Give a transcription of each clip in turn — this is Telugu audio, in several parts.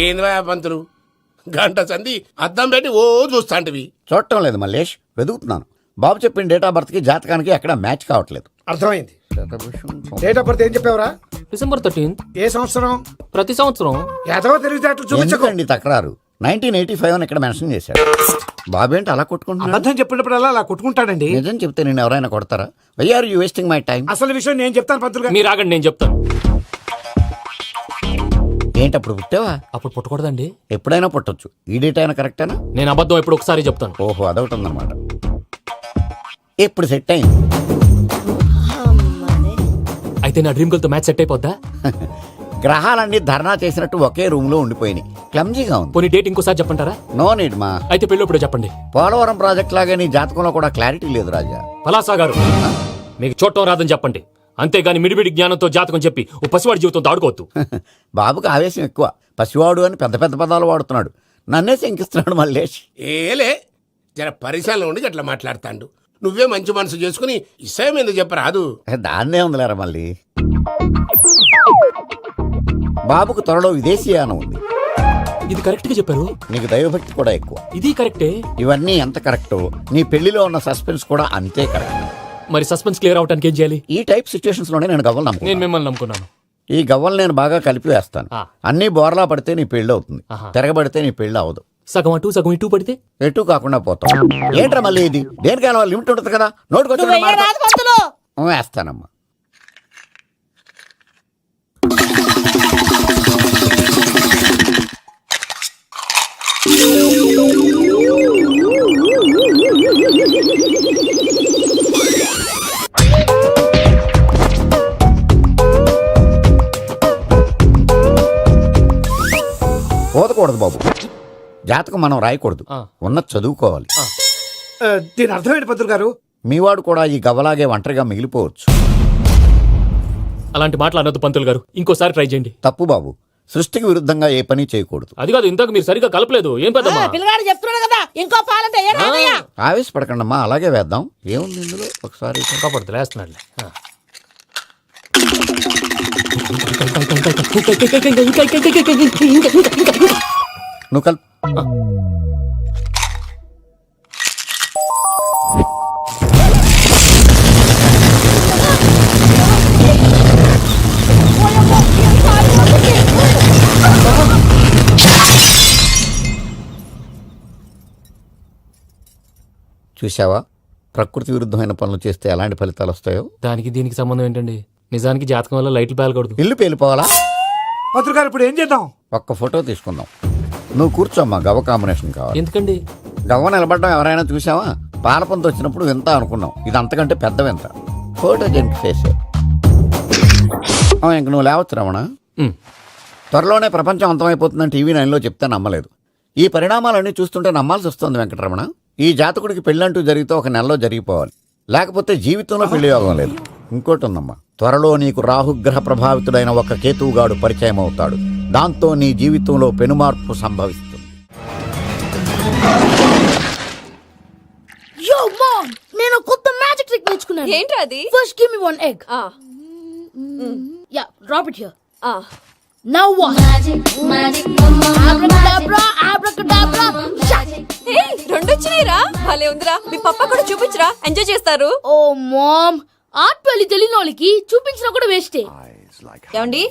ఏంది పంతులు గంట సంధి అద్దం పెట్టి ఓ చూస్తాంటివి. చూడటం లేదు మల్లేష్, వెతుకుతున్నాను. బాబు చెప్పిన డేట్ ఆఫ్ బర్త్ కి జాతకానికి ఎక్కడ మ్యాచ్ కావట్లేదు. అర్థమైంది. డేట్ ఆఫ్ బర్త్ ఏం చెప్పావురా? December 13th. ఏ సంవత్సరం? ప్రతి సంవత్సరం. ఎదవ తెలివితేటలు చూపించకండి. ఎందుకండి తక్రారు? 1985 అని ఇక్కడ మెన్షన్ చేశాడు. బాబు ఏంటి అలా కొట్టుకుంటున్నాడు? అబద్ధం చెప్పినప్పుడల్లా అలా కొట్టుకుంటాడండి. నిజం చెప్తే నేను ఎవరైనా కొడతారా? Why are you wasting my time? అసలు విషయం నేను చెప్తాను పంతులు గారు. మీరు ఆగండి, నేను చెప్తాను. ఏంటి అప్పుడు పుట్టావా? అప్పుడు పుట్టకూడదండి. ఎప్పుడైనా పుట్టొచ్చు. ఈ డేట్ అయినా కరెక్టేనా? నేను అబద్ధం ఎప్పుడు ఒకసారి చెప్తాను. ఓహో, అదొకటి ఉందన్నమాట. ఇప్పుడు సెట్ అయింది. అయితే నా డ్రీమ్ గర్ల్ తో మ్యాచ్ సెట్ అయిపోద్దా? గ్రహాలన్నీ ధర్నా చేసినట్టు ఒకే రూమ్ లో ఉండిపోయినాయి. క్లమ్జీగా ఉంది. పోనీ డేట్ ఇంకోసారి చెప్పంటారా? నో నీడ్ మా. అయితే పెళ్ళప్పుడు చెప్పండి. పోలవరం ప్రాజెక్ట్ లాగే నీ జాతకంలో కూడా క్లారిటీ లేదు రాజా. పలాసా గారు, మీకు చూడటం రాదని చెప్పండి. అంతేగాని మిడిమిడి జ్ఞానంతో జాతకం చెప్పి ఓ పసివాడి జీవితంతో ఆడుకోవద్దు. బాబుకి ఆవేశం ఎక్కువ. పసివాడు అని పెద్ద పెద్ద పదాలు వాడుతున్నాడు. నన్నే శంకిస్తున్నాడు మల్లేష్. ఏలే జర పరిశీలన ఉండి అట్లా మాట్లాడతాండు. నువ్వే మంచి మనసు చేసుకుని ఇష్టం ఎందుకు చెప్పరాదు? దాన్నే ఉందిలేరా మళ్ళీ. బాబుకు త్వరలో విదేశీయానం ఉంది. ఇది కరెక్ట్ గా చెప్పారు. నీకు దైవభక్తి కూడా ఎక్కువ. ఇది కరెక్టే. ఇవన్నీ ఎంత కరెక్టో నీ పెళ్లిలో ఉన్న సస్పెన్స్ కూడా అంతే కరెక్ట్. మరి సస్పెన్స్ క్లియర్ అవడానికి ఏం చేయాలి? ఈ టైప్ సిచ్యువేషన్స్ లోనే నేను గవ్వలు నేను నమ్ముకున్నాను. మిమ్మల్ని నమ్ముకున్నాను. ఈ గవ్వలు నేను బాగా కలిపి వేస్తాను. అన్ని బోర్లా పడితే నీ పెళ్లి అవుతుంది. తిరగబడితే నీ పెళ్లి అవదు. సగం అటు సగం ఇటు పడితే ఎటు కాకుండా పోతాం. ఏంట్రా మళ్ళీ ఇది? దేనికైనా లిమిట్ ఉంటుంది కదా. నోటుకొచ్చి వేస్తానమ్మా. పోదకూడదు బాబు. జాతకం మనం రాయకూడదు, ఉన్నది చదువుకోవాలి. దీని అర్థమైంది పంతులు గారు. మీవాడు కూడా ఈ గవ్వలాగే ఒంటరిగా మిగిలిపోవచ్చు. అలాంటి మాటలు అనొద్దు పంతులు గారు. ఇంకోసారి ట్రై చేయండి. తప్పు బాబు. సృష్టికి విరుద్ధంగా ఏ పని చేయకూడదు. అది కాదు, ఇంతకు మీరు సరిగా కలపలేదు. ఏం పెద్ద పిల్లగాడు చెప్తున్నాడు కదా, ఇంకో పాలంటే ఆవేశపడకండమ్మా, అలాగే వేద్దాం. ఏముంది ఇందులో? ఒకసారి ఇంకా పడుతుంది, వేస్తున్నాడు. నువ్వు కల్. చూసావా, ప్రకృతి విరుద్ధమైన పనులు చేస్తే ఎలాంటి ఫలితాలు వస్తాయో. దానికి దీనికి సంబంధం ఏంటండి? నిజానికి జాతకం వల్ల లైట్లు పేలకూడదు. ఇల్లు పేలిపోవాలా? పంతులు గారు ఇప్పుడు ఏం చేద్దాం? ఒక్క ఫోటో తీసుకుందాం. నువ్వు కూర్చోమ్మా, గవ్వ కాంబినేషన్ కావాలి. ఎందుకండి? గవ్వ నిలబడడం ఎవరైనా చూసావా? పాలపంత వచ్చినప్పుడు వింత అనుకున్నాం, ఇది అంతకంటే పెద్ద వింత. ఫోటో జెంట్ చేసే ఇంక నువ్వు లేవచ్చు రమణ. త్వరలోనే ప్రపంచం అంతమైపోతుందని టీవీ 9లో చెప్తే నమ్మలేదు. ఈ పరిణామాలన్నీ చూస్తుంటే నమ్మాల్సి వస్తుంది వెంకటరమణ. ఈ జాతకుడికి పెళ్ళంటూ జరిగితే ఒక నెలలో జరిగిపోవాలి, లేకపోతే జీవితంలో పెళ్లి యోగం లేదు. ఇంకోటి ఉందమ్మా, త్వరలో నీకు రాహుగ్రహ ప్రభావితుడైన ఒక కేతువుగాడు పరిచయం అవుతాడు. దాంతో నీ జీవితంలో పెనుమార్పు సంభవిస్తుంది. యో మామ్, నేను కొత్త మ్యాజిక్ ట్రిక్ నేర్చుకున్నాను. ఏంట్రా అది? First give me one egg. Yeah, drop it here. Now what? Abracadabra, abracadabra. Hey, రెండు వచ్చినాయిరా. భలే ఉందిరా. మీ పప్ప కూడా చూపించరా, ఎంజాయ్ చేస్తారు. ఓ మామ్, ఆర్ట్ పెళ్లి తెలియని వాళ్ళకి చూపించినా కూడా వేస్టే. ఏమండి,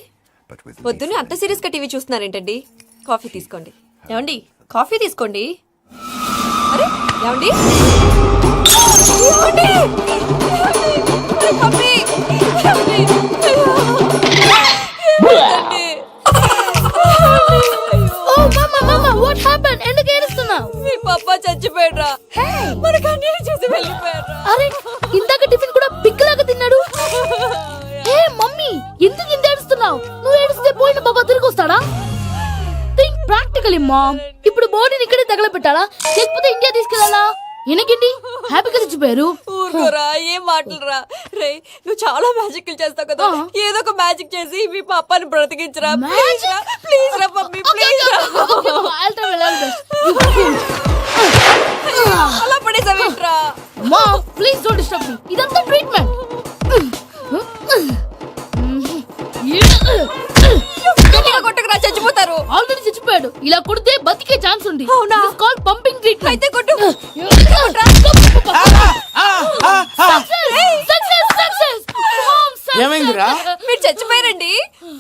పొద్దున్నే అంత సీరియస్ గా టీవీ చూస్తున్నారేంటండి? కాఫీ తీసుకోండి. ఏమండి, కాఫీ తీసుకోండి. అరే ఏమండి, ఏమండి? కాఫీ. ఏమండి? ఓ మమ్మ మమ్మ, వాట్ హ్యాపెండ్? ఎందుకు ఏడుస్తున్నావు? మీ పప్ప చచ్చిపోయాడ్రా. మనకు అన్యాయం చేసి వెళ్ళిపోయాడ్రా. అరే, ఇందాక టిఫిన్ కూడా పిక్కలాగా తిన్నాడు. హే మమ్మీ, ఎందుకు ఇంత ఏడుస్తున్నావు? నువ్వు ఏడిస్తే పోయిన బాబా తిరిగి వస్తాడా? Think practically ma'am. ఇప్పుడు బాడీని ఇక్కడే తగలబెట్టాలా, లేకపోతే ఇండియా తీసుకెళ్లాలా? ఎనకండి హ్యాపీగా చచ్చిపోయారు. ఊరుకోరా, ఏం మాటలురా. రే, నువ్వు చాలా మ్యాజిక్ చేస్తావు కదా, ఏదో ఒక మ్యాజిక్ చేసి మీ పాపాని బ్రతికించరా. ప్లీజ్ రా మమ్మీ, ప్లీజ్ రా. అలా పడేసావేంట్రా? మా ప్లీజ్ డోంట్ డిస్టర్బ్ మీ. ఇదంతా ట్రీట్మెంట్. కొట్టకురా, చచ్చిపోతారు. ఆల్రెడీ చచ్చిపోయాడు. తీసుకోండి. అవునా? This is called pumping treatment. అయితే కొట్టు. Success, success. Mom, success. ఏమైందిరా? మీరు చచ్చిపోయారండి.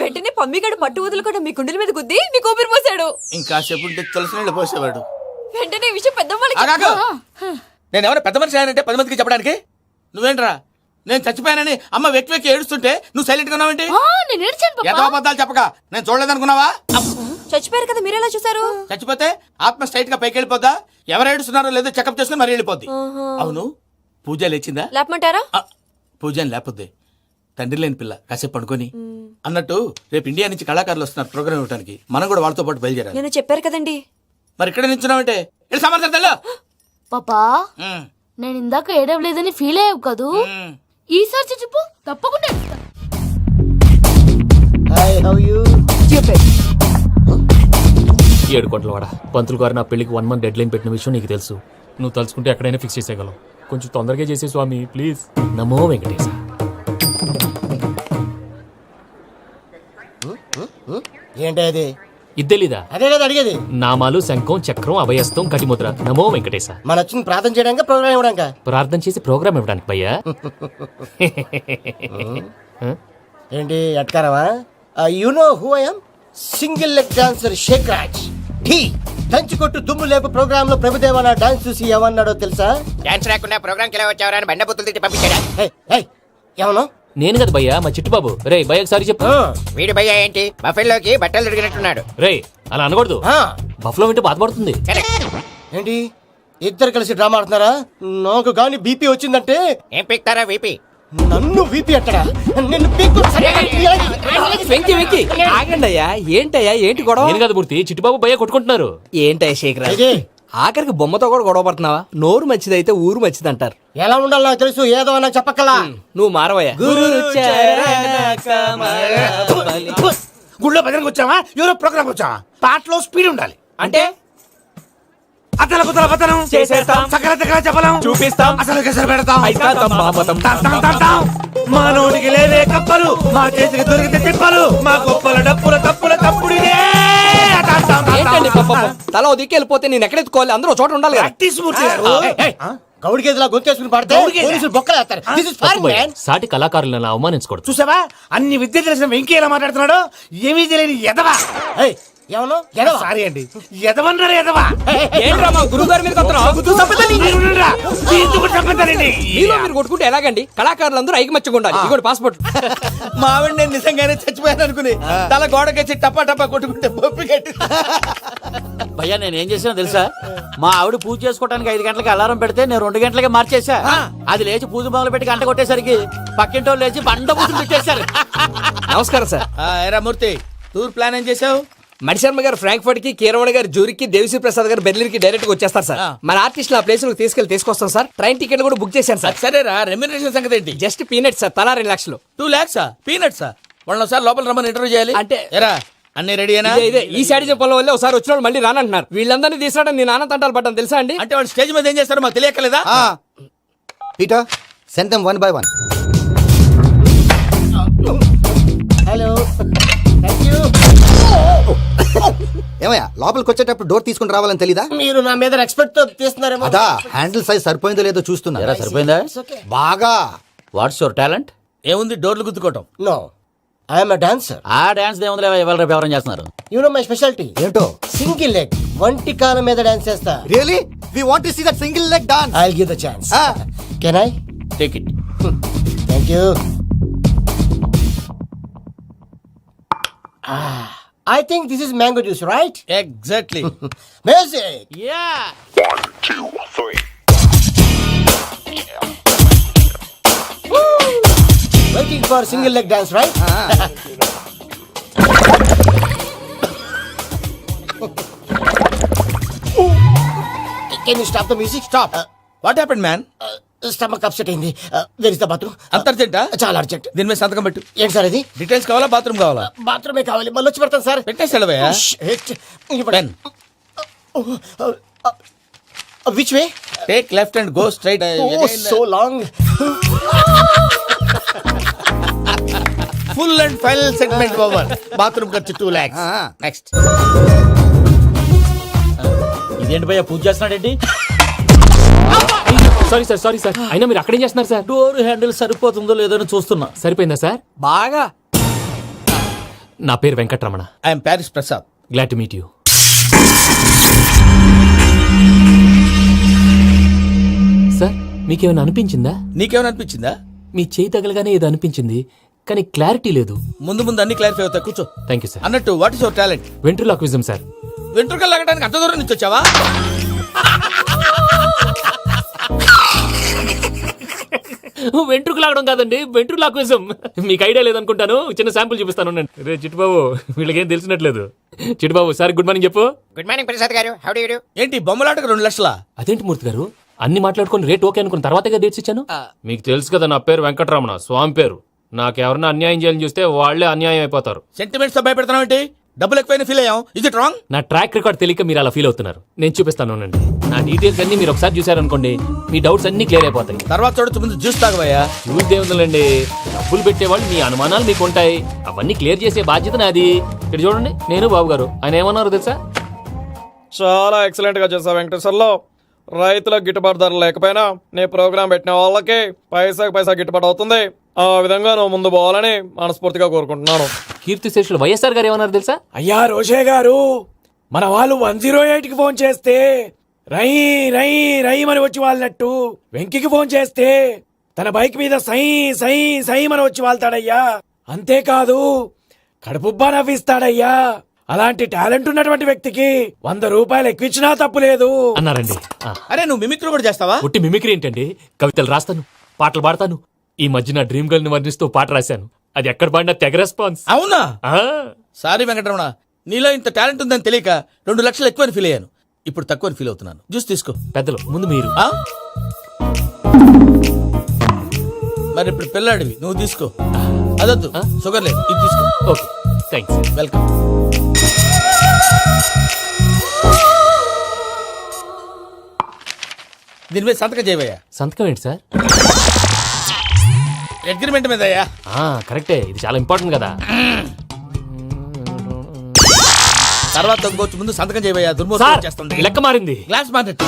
వెంటనే పమ్మిగాడు పట్టు వదులుకుండా మీ గుండెల మీద గుద్ది మీకు ఊపిరి పోసాడు. ఇంకా చెప్పుంటే తులసి నీళ్ళు పోసేవాడు. వెంటనే ఈ విషయం పెద్దవాళ్ళకి ఆగాగు. నేను ఎవరైనా పెద్ద మనిషి అయ్యానంటే 10 మందికి చెప్పడానికి నువ్వేంట్రా నేను చచ్చిపోయానని అమ్మ వెక్కి వెక్కి ఏడుస్తుంటే నువ్వు సైలెంట్ గా ఉన్నావేంటి? నేను ఏడ్చాను పాపా. ఎంతో అబద్ధాలు చెప్పక నేను చూడలేదనుకున్నావా? చచ్చిపోయారు కదా మీరెలా చూసారు? చచ్చిపోతే ఆత్మ స్ట్రైట్ గా పైకి వెళ్ళిపోద్దా? ఎవరు ఏడుస్తున్నారో లేదో చెకప్ చేసుకుని మరీ వెళ్ళిపోద్ది. అవును పూజ లేచిందా? లేపమంటారా? పూజ అని లేకపోద్ది. తండ్రి లేని పిల్ల కాసేపు పడుకొని అన్నట్టు రేపు ఇండియా నుంచి కళాకారులు వస్తున్నారు ప్రోగ్రామ్ ఇవ్వడానికి. మనం కూడా వాళ్ళతో పాటు బయలుదేరాలి. నేను చెప్పారు కదండి. మరి ఇక్కడ నిల్చున్నావంటే వెళ్ళి సమాధానం పాపా నేను ఇందాక ఏడవలేదని ఫీల్ అయ్యావు కదూ. ఈసారి చచ్చిపో తప్పకుండా ఏడుస్తా. ఏడు కోట్ల వాడ పంతులు గారు నా పెళ్లికి 1 month డెడ్ లైన్ పెట్టిన విషయం నీకు తెలుసు. నువ్వు తలుచుకుంటే ఎక్కడైనా ఫిక్స్ చేసేయగలవు. కొంచెం తొందరగా చేసే స్వామి ప్లీజ్. నమో వెంకటేశ. ఏంటి అది? ఇది తెలీదా? అదే కదా అడిగేది. నామాలు శంఖం చక్రం అభయస్తం కటిముద్ర. నమో వెంకటేశ. మన వచ్చింది ప్రార్థన చేయడానికి ప్రోగ్రామ్ ఇవ్వడానిక? ప్రార్థన చేసి ప్రోగ్రామ్ ఇవ్వడానికి భయ్యా. ఏంటి ఎట్కారవా? You know who I am? Single leg dancer Sheikh Raj. Dhee దంచి కొట్టు దుమ్ము లేపు ప్రోగ్రామ్ లో ప్రభుదేవ నా డాన్స్ చూసి ఏమన్నాడో తెలుసా? డాన్స్ రాకుండా ప్రోగ్రామ్కి ఎలా వచ్చావరా అని బండ బుద్ధులు తిట్టి పంపించాడా? ఏమన్నా? నేను కదా భయ్యా మా చిట్టుబాబు. రే భయ్య ఒకసారి చెప్పు. వీడి భయ్య ఏంటి బఫెల్లోకి బట్టలు తిరిగినట్టున్నాడు. రే అలా అనకూడదు. బఫ్లో వింటే బాధపడుతుంది. ఏంటి ఇద్దరు కలిసి డ్రామా ఆడుతున్నారా? నాకు గాని బీపీ వచ్చిందంటే ఏం పీక్తారా వీపీ? నన్ను బీపీ అట్టడా? నిన్ను వెంకి వెంకి ఆగండి అయ్యా. ఏంటయ్యా ఏంటి గొడవ? నేను కదా మూర్తి చిట్టుబాబు భయ్య కొట్టుకుంటున్నారు. ఏంటయ్యా శేఖర్ ఆఖరికి బొమ్మతో కూడా గొడవ పడుతున్నావా? నోరు మంచిదైతే ఊరు మంచిది అంటారు. ఎలా ఉండాలో నాకు తెలుసు, ఏదో నాకు చెప్పక్కలా. నువ్వు మారవయ్యా. గుళ్ళో భజనకు వచ్చావా? ఎవరో ప్రోగ్రామ్ వచ్చావా? పాటలో స్పీడ్ ఉండాలి. అంటే అతల కుతల పతనం చేసేస్తాం. సకల దగ్గర చెప్పలేం. చూపిస్తాం. అసలు గసలు పెడతాం. అయితాం బాపతం. మానవుడికి లేవే కప్పలు, మా చేతికి దొరికితే తిప్పలు, మా గొప్పల డప్పుల తప్పుల తప్పుడిదే. ఏంటండి పాపం? తల ఓ దిక్కు వెళ్ళిపోతే నేను ఎక్కడెత్తుకోవాలి? అందరూ ఒక చోట ఉండాలి కదా. ప్రాక్టీస్ మూర్తి గారు. గౌడి గేదెలా గొంతేసుకుని పాడితే పోలీసులు బొక్కలేస్తారు. This is తప్పు foreign, భయ్యా. man. సాటి కళాకారులను అలా అవమానించకూడదు. చూసావా అన్ని విద్య తెలిసిన వెంకీ ఎలా మాట్లాడుతున్నాడు? ఏమీ తెలియని ఎదవా. ఏమను? సారీ అండి, ఎదవన్నాడు ఎదవా. ఏంట్రా మా గురువు గారి మీద చంపుతారండి. మీలో మీరు కొట్టుకుంటే ఎలాగండి? కళాకారులందరూ ఐకమత్యంగా ఉండాలి. ఇదిగోటి పాస్పోర్ట్. మా ఆవిడ నేను నిజంగానే చచ్చిపోయాను అనుకుని తల గోడకొచ్చి టపా టపా కొట్టుకుంటే బొప్పి కట్టి. భయ్యా నేనేం చేసినా తెలుసా? మా ఆవిడ పూజ చేసుకోవడానికి 5 గంటలకి అలారం పెడితే నేను 2 గంటలకి మార్చేసా. అది లేచి పూజ మొదలు పెట్టి గంట కొట్టేసరికి పక్కింటోళ్ళు లేచి బండ పూజలు పెట్టేశారు. నమస్కారం సార్. ఏరా మూర్తి టూర్ ప్లాన్ ఏం చేసావు? మణిశర్మ గారు ఫ్రాంక్ఫర్ట్ కి, కీరవాణ గారు జూరికి, దేవిశ్రీ ప్రసాద్ గారు బెర్లిన్ కి డైరెక్ట్ గా వచ్చేస్తారు సార్. మన ఆర్టిస్ట్ ఆ ప్లేస్ తీసుకొస్తాం సార్. ట్రైన్ టికెట్ కూడా బుక్ చేశాను సార్. సరేరా రెమ్యూనరేషన్ సంగతి ఏంటి? Just peanut sir. తలా 2 లక్షలు. 2 lakhs పీనట్సా? వాళ్ళని ఒకసారి లోపల రమ్మని ఇంటర్వ్యూ చేయాలి. అంటే ఎరా అన్ని రెడీ అయినా? ఇదే ఈ సైడ్ చెప్పడం వల్ల ఒకసారి వచ్చిన వాళ్ళు మళ్ళీ రానంటున్నారు. వీళ్ళందరినీ తీసుకురావడం నేను నాన్న తంటాలు పడ్డాను తెలుసా అండి? అంటే వాళ్ళు స్టేజ్ మీద ఏం చేస్తారో మాకు తెలియకలేదా? Peter send them 1 by 1. Hello thank you. ఏమయ్యా లోపలికి వచ్చేటప్పుడు డోర్ తీసుకుని రావాలని తెలీదా? మీరు నా మీద ఎక్స్పెక్ట్ తో తీస్తున్నారేమో. అదా హ్యాండిల్ సైజ్ సరిపోయిందో లేదో చూస్తున్నా. సరిపోయిందా? బాగా. What's your talent? ఏముంది డోర్లు గుద్దుకోవటం. No I'm dancer. ఆ డాన్స్ దేవుందిలే. ఎవరు రేపు ఎవరైనా చేస్తున్నారు? యు నో మై స్పెషాలిటీ ఏంటో? సింగిల్ లెగ్ వంటి కాలం మీద డాన్స్ చేస్తా. Really we want to see that single leg dance. I will give the chance. Can I? Take it. Thank you. I think this is mango juice, right? Exactly. Music. Yeah. Waiting for single leg dance, right? Can you stop the music? Stop. What happened man? Stomach upset అయింది. Where is the bathroom? అంత అర్జెంటా? చాలా అర్జెంట్. దీని మీద సంతకం పెట్టు. ఏంటి సార్ ఇది? డీటెయిల్స్ కావాలా బాత్రూమ్ కావాలా? బాత్రూమే కావాలి. మళ్ళీ వచ్చి పెడతాను సార్. పెట్టేసి వెళ్ళవయ్యా. Pen. Which way? Take left and go straight. Oh, so long. Full and final segment over. Bathroom ఖర్చు 2 lakhs. నెక్స్ట్. అదేంటి భయ్యా పూజ చేస్తున్నాడేంటి? Sorry sir, sorry sir. అయినా మీరు అక్కడేం చేస్తున్నారు సార్? డోర్ హ్యాండిల్ సరిపోతుందో లేదో అని చూస్తున్నా. సరిపోయిందా సార్? బాగా. నా పేరు Venkatramana. I'm Paris Prasad. Glad to meet you. Sir మీకేమైనా అనిపించిందా? నీకేమైనా అనిపించిందా? మీ చేయి తగలగానే ఏదో అనిపించింది, కానీ క్లారిటీ లేదు. ముందు ముందు అన్ని క్లారిఫై అవుతాయి, కూర్చో. Thank you sir. అన్నట్టు what is your talent? Ventriloquism sir. వెంట్రుకలు లాగడానికి అంత దూరం నుంచి వచ్చావా? వెంట్రుకు లాగడం కాదండి, వెంట్రులాక్విజం. మీకు ఐడియా లేదనుకుంటాను, చిన్న శాంపుల్ చూపిస్తాను. రే చిట్టుబాబు, వీళ్ళకేం తెలిసినట్లేదు. చిట్టుబాబు సార్ గుడ్ మార్నింగ్ చెప్పు. Good morning Prasad garu. How do you do? ఏంటి బొమ్మలాటకు 2 లక్షలా? అదేంటి మూర్తి గారు, అన్ని మాట్లాడుకుని రేట్ ఓకే అనుకున్న తర్వాతగా డేట్స్ ఇచ్చాను. మీకు తెలుసు కదా నా పేరు వెంకటరమణ, స్వామి పేరు. నాకెవరన్నా అన్యాయం చేయాలని చూస్తే వాళ్లే అన్యాయం అయిపోతారు. సెంటిమెంట్స్ తో భయపెడతావు ఏంటి? డబ్బులు ఎక్కువైనా ఫీల్ అయ్యాం. Is it wrong? నా ట్రాక్ రికార్డ్ తెలియక మీరు అలా ఫీల్ అవుతున్నారు. నేను చూపిస్తాను అండి. నా డీటెయిల్స్ అన్ని మీరు ఒకసారి చూసారనుకోండి, మీ డౌట్స్ అన్ని క్లియర్ అయిపోతాయి. తర్వాత చూడొచ్చు, ముందు జ్యూస్ తాగబోయా. చూస్తే ఉందండి, డబ్బులు పెట్టేవాళ్ళు మీ అనుమానాలు మీకు ఉంటాయి, అవన్నీ క్లియర్ చేసే బాధ్యత నాది. ఇక్కడ చూడండి, నేను బాబు గారు. ఆయన ఏమన్నారు తెలుసా? చాలా ఎక్సలెంట్ గా చేసావు వెంకటేశ్వర్లో. రైతులకు గిట్టుబాటు ధర లేకపోయినా నీ ప్రోగ్రాం పెట్టిన వాళ్ళకి పైసాకి పైసా గిట్టుబాటు అవుతుంది. ఆ విధంగా నువ్వు ముందు పోవాలని మనస్ఫూర్తిగా కోరుకుంటున్నాను. కీర్తి శేషులు వైఎస్ఆర్ గారు ఏమన్నారు తెలుసా? అయ్యా రోషే గారు, మన వాళ్ళు 108కి ఫోన్ చేస్తే రై రై రై అని వచ్చి వాళ్ళనట్టు, వెంకికి ఫోన్ చేస్తే తన బైక్ మీద సై సై సై అని వచ్చి వాళ్తాడయ్యా. అంతేకాదు కడుపుబ్బా నవ్విస్తాడయ్యా. అలాంటి టాలెంట్ ఉన్నటువంటి వ్యక్తికి 100 రూపాయలు ఎక్కువచ్చినా తప్పు లేదు అన్నారండి. అరే నువ్వు మిమిక్రీ కూడా చేస్తావా? ఒట్టి మిమిక్రీ ఏంటండి, కవితలు రాస్తాను, పాటలు పాడతాను. ఈ మధ్య నా డ్రీమ్ గర్ల్ ని వర్ణిస్తూ పాట రాశాను, అది ఎక్కడ పాడినా తెగ రెస్పాన్స్. అవునా? ఆ, సారీ వెంకటరమణ, నీలో ఇంత టాలెంట్ ఉందని తెలియక 2 లక్షలు ఎక్కువని ఫీల్ అయ్యాను. ఇప్పుడు తక్కువని ఫీల్ అవుతున్నాను. జ్యూస్ తీసుకో. పెద్దలు ముందు మీరు. ఆ? మరి ఇప్పుడు పిల్లాడివి, నువ్వు తీసుకో. అదొద్దు, షుగర్ లేదు, ఇది తీసుకో. Okay thanks. వెల్కమ్. దీని మీద సంతకం చేయవయ్యా. సంతకం ఏంటి సార్? అగ్రిమెంట్ మీద అయ్యా. కరెక్టే, ఇది చాలా ఇంపార్టెంట్ కదా. తర్వాత తగ్గొచ్చు, ముందు సంతకం చేయవయ్యా. సార్ దుర్మోహం చేస్తుంది. లెక్క మారింది. Glass market.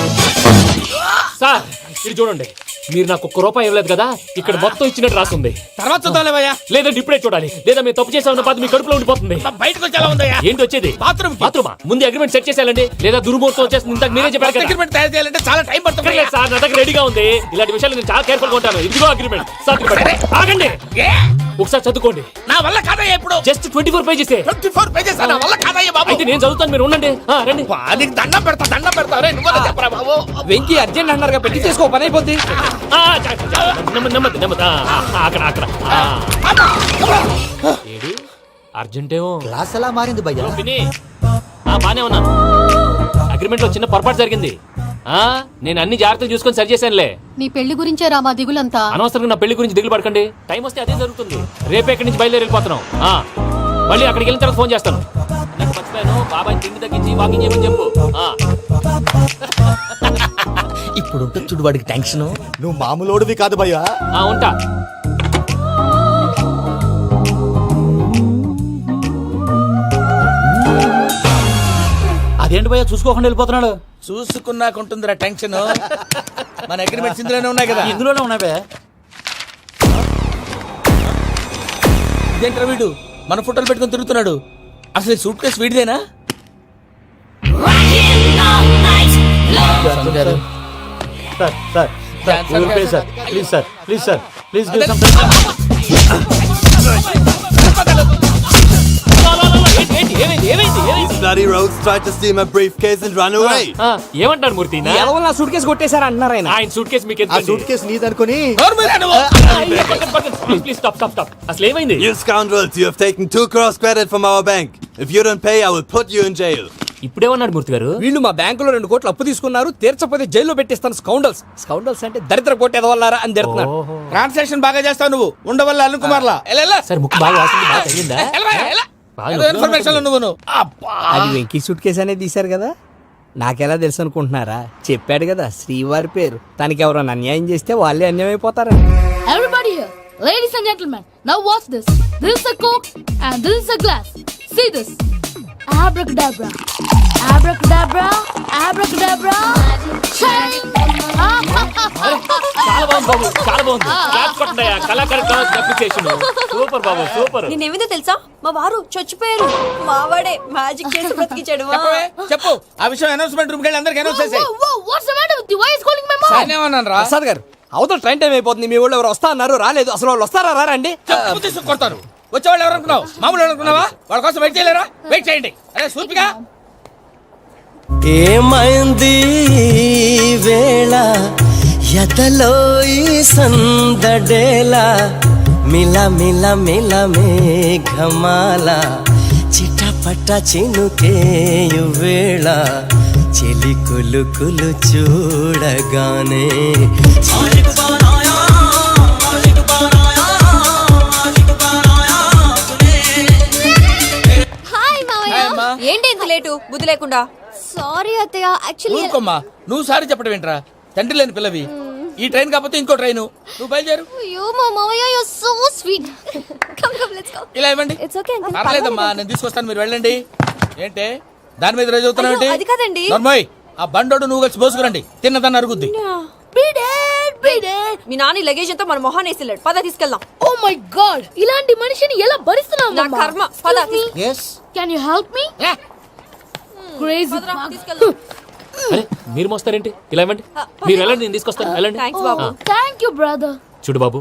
సార్ ఇది చూడండి, మీరు నాకు ₹1 ఇవ్వలేదు కదా, ఇక్కడ మొత్తం ఇచ్చినట్టు రాస్తుంది. తర్వాత చూద్దాంలేవయ్యా. లేదంటే ఇప్పుడే చూడాలి, లేదా మేము తప్పు చేసామన్న బాధ మీ కడుపులో ఉండిపోతుంది. బయటకు వచ్చేలా ఉందయ్యా. ఏంటి వచ్చేది? బాత్రూమ్ బాత్రూమా? ముందు అగ్రిమెంట్ సెట్ చేసేయాలండి, లేదా దుర్మూర్తం వచ్చేస్తుంది. ఇంతకు మీరే చెప్పారు కదా. అగ్రిమెంట్ తయారు చేయాలంటే చాలా టైం పడుతుంది. లేదు సార్, నా దగ్గర రెడీగా ఉంది. ఇలాంటి విషయాలు నేను చాలా కేర్ఫుల్ గా ఉంటాను. ఇదిగో అగ్రిమెంట్. ఆగండి, ఒకసారి చదువుకోండి. నా వల్ల కాదయ్యా. ఇప్పుడు జస్ట్ 24 పేజెస్. 24 పేజెస్ నా వల్ల కాదయ్యా బాబు. అయితే నేను చదువుతాను, మీరు ఉండండి. రండి. నీకు దండం పెడతా. రే నువ్వు చెప్పరా బాబు. వెంకీ అర్జెంట్ అన్నారుగా, పెట్టి చేసుకో, పని అయిపోద్ది. నెమ్మది. అక్కడ ఏడు అర్జెంటేమో. క్లాస్ ఎలా మారింది భయ్యా? బానే ఉన్నాను. అగ్రిమెంట్ లో చిన్న పొరపాటు జరిగింది. నేను అన్ని జాగ్రత్తలు చూసుకొని సరి చేశానులే. నీ పెళ్లి గురించే రామా దిగులంతా. అనవసరంగా నా పెళ్లి గురించి దిగులు పడకండి. టైం వస్తే అదే జరుగుతుంది. రేపే ఇక్కడి నుంచి బయలుదేరి వెళ్ళిపోతున్నాం. మళ్ళీ అక్కడికి వెళ్ళిన తర్వాత ఫోన్ చేస్తాను. నాకు మర్చిపోయాను, బాబాయ్ తిండి తగ్గించి వాకింగ్ చేయమని చెప్పు. ఇప్పుడు ఉంటుంది చూడు వాడికి టెన్షన్. నువ్వు మామూలోడివి కాదు భయ్యా. ఉంటా. అదేంటి భయ్యా చూసుకోకుండా వెళ్ళిపోతున్నాడు? చూసుకున్నాకుంటుందిరా టెన్షన్. మన అగ్రిమెంట్స్ ఇందులోనే ఉన్నాయి కదా. ఇందులోనే ఉన్నాయి భయ్యా. ఇదేంట్రా వీడు మన ఫోటోలు పెట్టుకొని తిరుగుతున్నాడు? అసలు సూట్ కేసు వీడిదేనా? Please bloody rogues tried to steal my briefcase and run away. ఏమంటారు మూర్తి? ఎవరు నా సూట్ కేసు కొట్టేశారు అంటున్నారు ఆయన. ఆయన సూట్ కేసు మీకు ఆ సూట్ కేసు నీదనుకుని ప్లీజ్ స్టాప్. అసలు ఏమైంది? You scoundrels, you have taken 2 crores credit from our bank. If you don't pay, I will put you in jail. ఇప్పుడేమన్నాడు మూర్తి గారు? వీళ్ళు మా బ్యాంకులో 2 కోట్లు అప్పు తీసుకున్నారు, తీర్చపోతే జైల్లో పెట్టిస్తాను. స్కౌండల్స్ అంటే దరిద్ర కోట ఎదవల్లారా అని తిడుతున్నారు. ట్రాన్సాక్షన్ బాగా చేస్తావు నువ్వు. ఉండవల్ల అరుణ్ కుమార్లా. సార్ ముక్కు బాగా వాసింది, బాగా తగిలిందా? ఇన్ఫర్మేషన్ నువ్వు. అది వెంకీ సూట్ కేసు అనేది తీశారు కదా, నాకెలా తెలుసు అనుకుంటున్నారా? చెప్పాడు కదా శ్రీవారి పేరు. తనకి ఎవరైనా అన్యాయం చేస్తే వాళ్ళే అన్యాయం అయిపోతారు. Everybody here, ladies and gentlemen, now watch this. This is a Coke and this is a glass. See this. Abracadabra. Abracadabra, abracadabra, shine. చాలా బాగుంది బాబు, చాలా బాగుంది. క్లాప్స్ కొట్టండి, కళాకారు అప్రిసియేషన్. సూపర్ బాబు, సూపర్. నేనేమిందో తెలుసా మా వారు చచ్చిపోయారు మావాడే మ్యాజిక్ చేసి బ్రతికించాడు చెప్పవే, చెప్పు ఆ విషయం అనౌన్స్మెంట్ రూమ్ కెళ్ళి అందరికి అనౌన్స్ చేసేయ్. Whoa, what's the matter with you? Why is calling my mom? నేనేమన్నాను రా? ప్రసాద్ గారు అవతల ట్రైన్ టైం అయిపోతుంది, మీ ఊళ్ళో ఎవరు వస్తా అన్నారు, రాలేదు. అసలు వాళ్ళు వస్తారా రారండి? చెప్పు తీసుకు కొడతారు. వచ్చేవాళ్ళు ఎవరు అనుకున్నావు? మామూలు వాళ్ళు అనుకున్నావా? వాళ్ళ కోసం వెయిట్ చేయలేరా? వెయిట్ చేయండి. అరే సూపిగా ఏమైంది వేళ ఎదలో ఈ సందడేల మిల మిల మిల మేఘమాల చిటపట చినుకేయు వేళ చెలి కులు కులు చూడగానే హాయ్ మావయ్య ఏంటి ఇంత లేటు బుద్ధి లేకుండా సారీ అత్తయ్య యాక్చువల్లీ ఊరుకోమ్మా, నువ్వు సారి చెప్పడం ఏంట్రా? తండ్రి లేని పిల్లవి. ఈ ట్రైన్ కాకపోతే ఇంకో ట్రైన్. నువ్వు బయలుదేరు. అయ్యో మా మావయ్య you so sweet come come let's go ఇలా ఇవ్వండి. ఇట్స్ ఓకే పర్లేదమ్మా, నేను తీసుకొస్తాను, మీరు వెళ్ళండి. ఏంటే దాని మీద రోజు అవుతున్నావు ఏంటి? అది కాదండి. నర్మోయ్, ఆ బండోడు నువ్వు కలిసి పోసుకురండి. తిన్నదాన్ని అరుగుద్ది. మీ నాని లగేజ్ అంతా మన మొహాన్ని వేసిల్లాడు. పద తీసుకెళ్దాం. Oh my God! ఇలాంటి మనిషిని ఎలా భరిస్తున్నావు నా కర్మ. పద Can you help me? Crazy. తీసుకెళ్దాం. అరే మీరు మోస్తారేంటి? ఇలా ఇవ్వండి, మీరు వెళ్ళండి, నేను తీసుకొస్తాను. వెళ్ళండి. Thanks Babu. Thank you, brother. చూడు బాబు,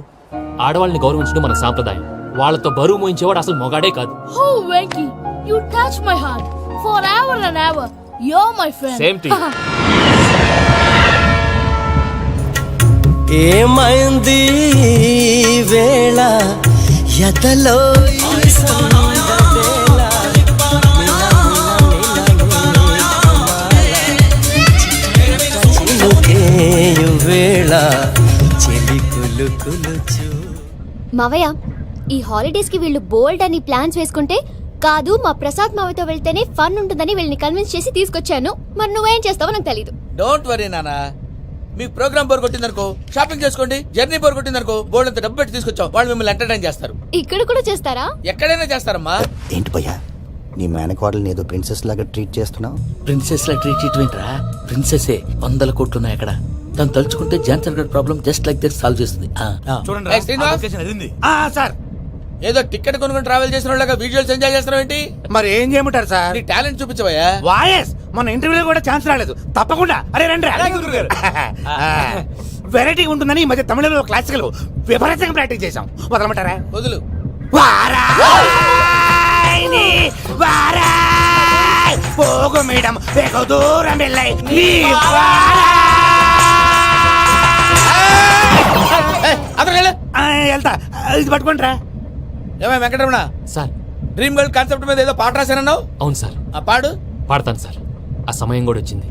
ఆడవాళ్ళని గౌరవించడం మన సాంప్రదాయం. వాళ్ళతో బరువు మోయించేవాడు అసలు మొగాడే కాదు. Oh, Venky, you touch my heart forever and ever. You're my friend. Same to you. ఏమైంది వేళ ఎదలో ఈ సందడేల చినుకేయు వేళ చెలి కులు కులు చూ. మావయ్య ఈ హాలిడేస్ కి వీళ్ళు బోల్డ్ అని ప్లాన్స్ వేసుకుంటే కాదు మా ప్రసాద్ మావయ్యతో వెళ్తేనే ఫన్ ఉంటుందని వీళ్ళని కన్విన్స్ చేసి తీసుకొచ్చాను. మరి నువ్వేం చేస్తావో నాకు తెలీదు. డోంట్ వరీ నానా, మీకు ప్రోగ్రామ్ బోర్ కొట్టిందనుకో షాపింగ్ చేసుకోండి. జర్నీ బోర్ కొట్టిందనుకో బోర్డు అంత డబ్బు పెట్టి తీసుకొచ్చాం. వాళ్ళు మిమ్మల్ని ఎంటర్టైన్ చేస్తారు. ఇక్కడ కూడా చేస్తారా? ఎక్కడైనా చేస్తారమ్మా. ఏంటి భయ్యా, నీ మేనకోడల్ని ఏదో ప్రిన్సెస్ లాగా ట్రీట్ చేస్తున్నావు? ప్రిన్సెస్ లా ట్రీట్ చేయటమేంట్రా? ప్రిన్సెసే 100 కోట్లు ఉన్నాయి అక్కడ. తను తలుచుకుంటే జాన్సన్ గడ్ problem just like that solve చేస్తుంది. ఏయ్, శ్రీనివాస్, సార్ ఏదో టికెట్ కొనుక్కొని ట్రావెల్ చేసిన వాళ్ళగా వీడియోస్ ఎంజాయ్ చేస్తున్నావు ఏంటి? మరి ఏం చేయమంటారు సార్? నీ టాలెంట్ చూపించవయ్యా. వాయస్ మన ఇంటర్వ్యూలో కూడా ఛాన్స్ రాలేదు. తప్పకుండా అరే రండి వెరైటీ ఉంటుందని ఈ మధ్య తమిళంలో క్లాసికల్ విపరీతంగా ప్రాక్టీస్ చేశాం. వదలమంటారా? వదులు. పోగు మేడం వెగు దూరం వెళ్ళై అతను వెళ్తా. ఇది పట్టుకుంటారా? ఏమై Venkataramana, sir. Dream girl concept మీద ఏదో పాట రాశానన్నావు. అవును సార్. ఆ పాడు. పాడతాను సార్, ఆ సమయం కూడా వచ్చింది.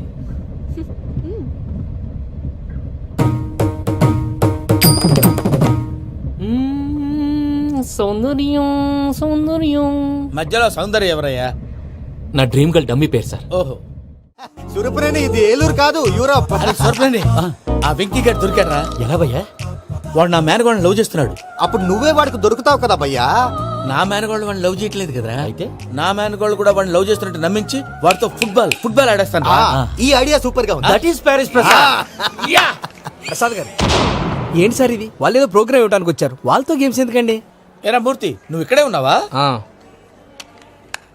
సౌందర్యం సౌందర్యం. మధ్యలో సౌందర్య ఎవరయ్యా? నా డ్రీమ్ గర్ల్ డమ్మీ పేరు సార్. ఓహో, సురపురేని ఇది ఏలూరు కాదు యూరోప్. అది సర్ప్రైజ్. ఆ వెంకీ గారు దొరికారా? ఎలా భయ్యా? వాడు నా మేనగోళ్ళని లవ్ చేస్తున్నాడు. అప్పుడు నువ్వే వాడికి దొరుకుతావు కదా భయ్యా. నా మేనగోళ్ళు వాడిని లవ్ చేయట్లేదు కదరా. అయితే నా మేనగోళ్ళు కూడా వాడిని లవ్ చేస్తున్నట్టు నమ్మించి వాడితో ఫుట్బాల్ ఆడేస్తాను. ఈ ఐడియా సూపర్ గా ఉంది. That is Paris Prasad. Prasad గారు ఏంటి సార్ ఇది? వాళ్ళు ఏదో ప్రోగ్రామ్ ఇవ్వడానికి వచ్చారు, వాళ్ళతో గేమ్స్ ఎందుకండి? ఏరా మూర్తి, నువ్వు ఇక్కడే ఉన్నావా?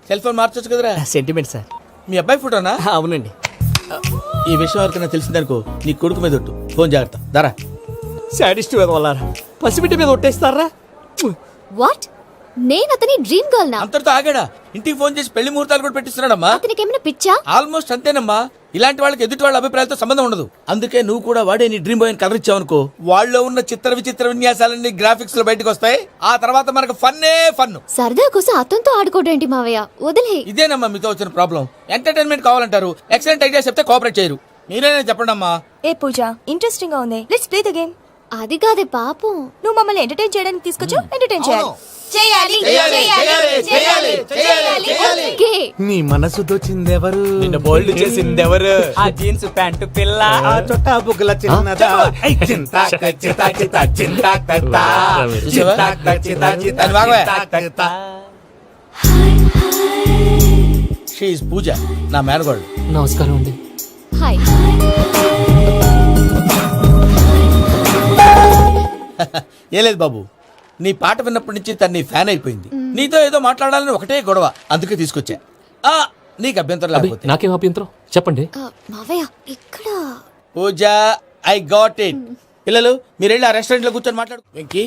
సెల్ ఫోన్ మార్చొచ్చు కదరా. Sentiment sir. మీ అబ్బాయి ఫోటోనా? అవునండి. ఈ విషయం ఎవరికైనా తెలిసిందనుకో నీ కొడుకు మీద ఒట్టు. ఫోన్ జాగ్రత్త. దారా. సాడిస్ట్ వాళ్ళారా, పసిబిడ్డ మీద ఒట్టేస్తారా? వాట్? నేను అతని డ్రీమ్ గర్ల్ నా? అంతటితో ఆగాడా? ఇంటికి ఫోన్ చేసి పెళ్లి ముహూర్తాలు కూడా పెట్టిస్తున్నాడమ్మా. అతనికి ఏమైనా పిచ్చా? ఆల్మోస్ట్ అంతేనమ్మా. ఇలాంటి వాళ్ళకి ఎదుటి వాళ్ళ అభిప్రాయాలతో సంబంధం ఉండదు. అందుకే నువ్వు కూడా వాడే నీ డ్రీమ్ బాయ్ కవర్ ఇచ్చావనుకో, వాళ్ళలో ఉన్న చిత్ర విచిత్ర విన్యాసాలన్నీ గ్రాఫిక్స్ లో బయటకు వస్తాయి. ఆ తర్వాత మనకు ఫన్నే ఫన్. సరదా కోసం అతనితో ఆడుకోవడం ఏంటి మావయ్య? వదిలే. ఇదేనమ్మా మీతో వచ్చిన ప్రాబ్లం. ఎంటర్టైన్మెంట్ కావాలంటారు, ఎక్సలెంట్ ఐడియా చెప్తే కోఆపరేట్ చేయరు. మీరేనా చెప్పండి అమ్మా. ఏ పూజ, ఇంట్రెస్టింగ్ గా ఉంది. Let's play the game. అది కాదే పాపం. నువ్వు మమ్మల్ని ఎంటర్టైన్ చేయడానికి తీసుకొచ్చు. ఎంటర్టైన్ చేయాలి. ఓకే. నీ మనసు దోచిందెవరు? నిన్ను బోల్డ్ చేసిందెవరు? ఆ జీన్స్ ప్యాంటు పిల్ల, ఆ చొట్టా బుగ్గల చిన్నదా. ఐ చింతా చితా చితా చింతా కత్తా. చూసావా? దాన్ని బాగా. షీఈ్ పూజ, నా మేనగోళ్ళు. నమస్కారం అండి. హాయ్. ఏ లేదు బాబు, నీ పాట విన్నప్పటి నుంచి తను నీ ఫ్యాన్ అయిపోయింది. నీతో ఏదో మాట్లాడాలని ఒకటే గొడవ, అందుకే తీసుకొచ్చా. నీకు అభ్యంతరం అబ్బే, లేకపోతే. నాకేం అభ్యంతరం చెప్పండి. మావయ్య ఇక్కడ పూజ, ఐ గాట్ ఇట్. పిల్లలు మీరు వెళ్ళి ఆ రెస్టారెంట్ లో కూర్చొని మాట్లాడు. వెంకీ,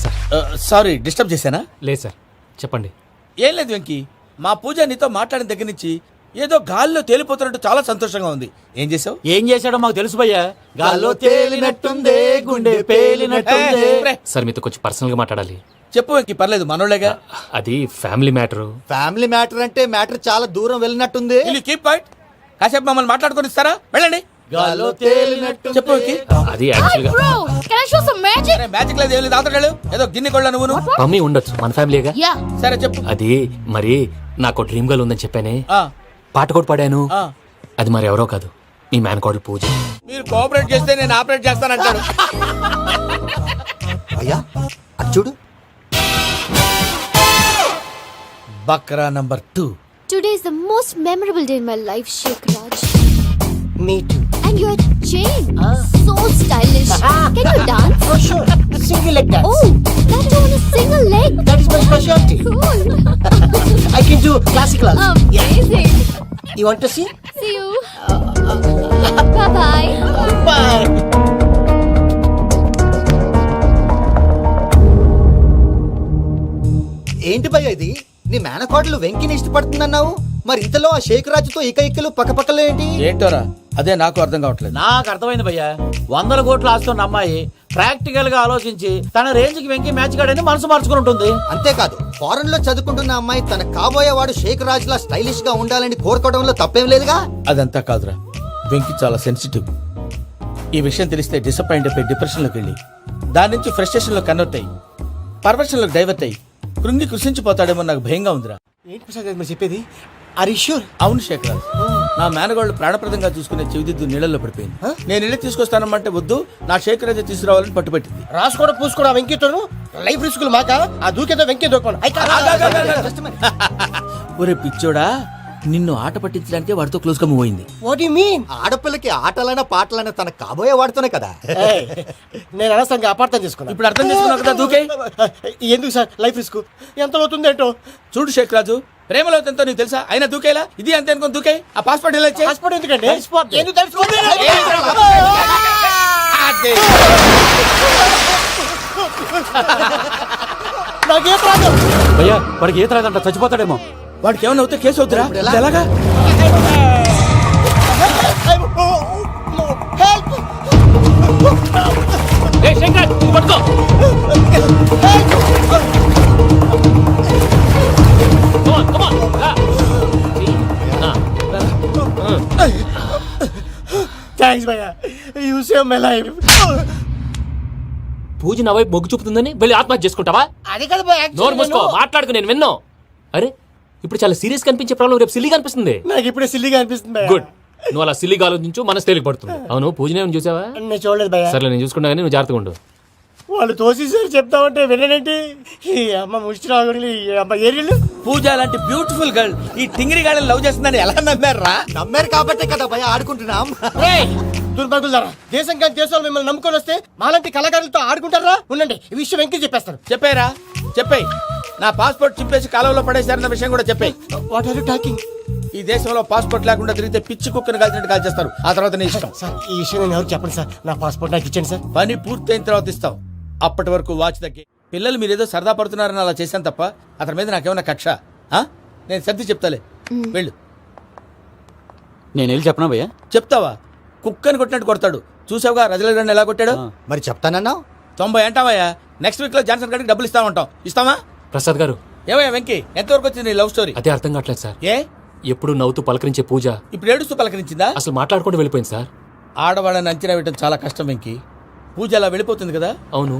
సార్ సారీ డిస్టర్బ్ చేశానా? లేదు సార్ చెప్పండి. ఏం లేదు వెంకీ, మా పూజ నీతో మాట్లాడిన దగ్గర నుంచి ఏదో గాల్లో తేలిపోతున్నట్టు చాలా సంతోషంగా ఉంది. ఏం చేసావు? ఏం చేశాడో మాకు తెలుసు భయ్యా. గాల్లో తేలినట్టుందే, గుండె పేలినట్టుందే. సార్ మీతో కొంచెం పర్సనల్ గా మాట్లాడాలి. చెప్పు వెంకీ, పర్లేదు మనోళ్ళేగా. అది ఫ్యామిలీ మ్యాటర్. ఫ్యామిలీ మ్యాటర్ అంటే మ్యాటర్ చాలా దూరం వెళ్ళినట్టుంది. Keep point. కాసేపు మమ్మల్ని మాట్లాడుకొని ఇస్తారా? వెళ్ళండి. గాల్లో తేలినట్టు చెప్పు వెంకీ. అది యాక్చువల్ గా Bro, can I show some magic? సరే, మ్యాజిక్ లేదు ఏం లేదు, ఆతడాడు ఏదో గిన్నె కొళ్ళ నువ్వు. మమ్మీ ఉండొచ్చు, మన ఫ్యామిలీగా. Yeah. సరే చెప్పు. అది మరి నాకు డ్రీమ్ గర్ల్ ఉందని చెప్పానే, ఆ, పాట కూడా పాడాను. ఆ. అది మరి ఎవరో కాదు, మీ మేనకోడలు పూజ. మీరు కోఆపరేట్ చేస్తే నేను ఆపరేట్ చేస్తానంటాడు. అయ్యా అది చూడు. బక్రా number 2. Today is the most memorable day in my life, Sheikh Raj. Me too. And your chain, so stylish. Can you dance? For sure. Single leg dance. Oh, that too on a single leg. That is my specialty. Cool. I can do classical also. Amazing. You want to see? See you. Bye bye. Bye. ఏంటి భయ్య ఇది? నీ మేనకోడలు వెంకిని ఇష్టపడుతుందన్నావు, మరి ఇంతలో ఆ షేక్ రాజుతో ఇకలు పక్కపక్కలో ఏంటి? ఏంటోరా, అదే నాకు అర్థం కావట్లేదు. నాకు అర్థమైంది భయ్యా. 100 కోట్లు ఆస్తున్న అమ్మాయి ప్రాక్టికల్ గా ఆలోచించి తన రేంజ్ కి వెంకి మ్యాచ్ కాడని మనసు మార్చుకుని ఉంటుంది. అంతేకాదు, ఫారెన్ లో చదువుకుంటున్న అమ్మాయి తన కాబోయేవాడు షేక్ రాజ్ లా స్టైలిష్ గా ఉండాలని కోరుకోవడంలో తప్పేం లేదుగా. అదంతా కాదురా, వెంకి చాలా సెన్సిటివ్. ఈ విషయం తెలిస్తే డిసప్పాయింట్ అయిపోయి డిప్రెషన్లోకి వెళ్ళి దాని నుంచి ఫ్రస్ట్రేషన్లో కన్వర్ట్ అయ్యి పర్వర్షన్లోకి డైవర్ట్ అయ్యి కృంగి కృషించిపోతాడేమో నాకు భయంగా ఉందిరా. ఏంటి ప్రసాద్ గారు మీరు చెప్పేది? Are you sure? అవును శేఖర్, నా మేనగోళ్ళు ప్రాణప్రదంగా చూసుకునే చెవిదిద్దు నీళ్ళల్లో పడిపోయింది. నేను ఇల్లు తీసుకొస్తానమ్మంటే వద్దు, నా శేఖర్ అయితే తీసుకురావాలని పట్టుబట్టింది. రాసుకోవడం పూసుకోవడం వెంకీతోను లైఫ్ రిస్కులు మాక. ఆ దూకేదో వెంకీ దూకోండి. ఒరే పిచ్చోడా, నిన్ను ఆట పట్టించడానికి వాడితో క్లోజ్ గా మూవ్ అయింది. What you mean? ఆడపిల్లకి ఆటలైనా పాటలైనా తన కాబోయే వాడుతూనే కదా. నేను అనవసరంగా అపార్థం చేసుకున్నా. ఇప్పుడు అర్థం చేసుకున్నావు కదా, దూకే. ఎందుకు సార్ లైఫ్ రిస్క్? ఎంత అవుతుంది ఏంటో చూడు శేఖర్ రాజు, ప్రేమలో ఎంతో నీకు తెలుసా? అయినా దూకేలా ఇది అంతే అనుకుని దూకే. ఆ పాస్పోర్ట్ ఎలా ఇచ్చే? పాస్పోర్ట్ ఎందుకండి? ఎందుకు తెలుసుకోండి? నాకేం ప్రాబ్లం? భయ్యా వాడికి ఈత రాదంట, చచ్చిపోతాడేమో. వాడికి ఏమైనా అవుతే కేసు అవుతురా? ఎలాగా? థ్యాంక్స్ భయ్యా, యు సేవ్ మై లైఫ్. పూజ నా వైపు మొగ్గు చూపుతుందని వెళ్ళి ఆత్మహత్య చేసుకుంటావా? అది కదా భయ్యా, నోరు మూసుకో, మాట్లాడుకు, నేను విన్నాను. అరే ఇప్పుడు చాలా సీరియస్ కనిపించే ప్రాబ్లం రేపు సిల్లీగా అనిపిస్తుంది. నాకు ఇప్పుడే సిల్లిగా అనిపిస్తుంది భయ్యా. గుడ్, నువ్వు అలా సిల్లీగా ఆలోచించు, మనసు తేలిక పడుతుంది. అవును, పూజనే చూసావా? నేను చూడలేదు భయ్యా. సర్లే, నేను చూసుకున్నా కానీ నువ్వు జాగ్రత్తగా ఉండు. వాళ్ళు తోసేసారు చెప్తామంటే విననేంటి? ఈ అమ్మ ముష్టి రాగుడి, ఈ అమ్మ ఏరియలు. పూజ లాంటి బ్యూటిఫుల్ గర్ల్ ఈ టింగిరి గాళ్ళని లవ్ చేస్తుందని ఎలా నమ్మారా? నమ్మారు కాబట్టే కదా భయ ఆడుకుంటున్నాం. దుర్భగులారా, దేశం కానీ దేశాలు మిమ్మల్ని నమ్ముకొని వస్తే మాలాంటి కళాకారులతో ఆడుకుంటారా? ఉండండి, ఈ విషయం వెంకీ చెప్పేస్తాను. చెప్పారా? చెప్పేయ్. నా పాస్పోర్ట్ చింపేసి కాలంలో పడేశారన్న విషయం కూడా చెప్పేయ్. What are you talking? ఈ దేశంలో పాస్పోర్ట్ లేకుండా తిరిగితే పిచ్చి కుక్కను కాల్చినట్టు కాల్చేస్తారు. ఆ తర్వాత నీ ఇష్టం. సార్ ఈ విషయం నేను ఎవరు చెప్పండి సార్. నా పాస్పోర్ట్ నాకు ఇచ్చండి సార్. పని పూర్తయిన తర్వాత ఇస్తాం. అప్పటి వరకు వాచ్ దగ్గర. పిల్లలు మీరేదో సరదా పడుతున్నారని అలా చేశాను తప్ప అతని మీద నాకేమన్నా కక్ష? నేను సర్ది చెప్తాలే, వెళ్ళు. నేను వెళ్ళి చెప్పనా భయ్యా? చెప్తావా? కుక్కని కొట్టినట్టు కొడతాడు. చూసావుగా రజల గండి ఎలా కొట్టాడు? మరి చెప్తానన్నావు. 90 అంటావయ్యా. నెక్స్ట్ వీక్ లో జాన్సన్ గారికి డబ్బులు ఇస్తామంటాం. ఇస్తావా? ప్రసాద్ గారు, ఏమయ్యా వెంకీ, ఎంతవరకు వచ్చింది నీ లవ్ స్టోరీ? అదే అర్థం కావట్లేదు సార్. ఏ ఎప్పుడు నవ్వుతూ పలకరించే పూజ ఇప్పుడు ఏడుస్తూ పలకరించిందా? అసలు మాట్లాడుకుంటూ వెళ్ళిపోయింది సార్. ఆడవాళ్ళని అంచనా వేయడం చాలా కష్టం వెంకీ. పూజ అలా వెళ్ళిపోతుంది కదా. అవును,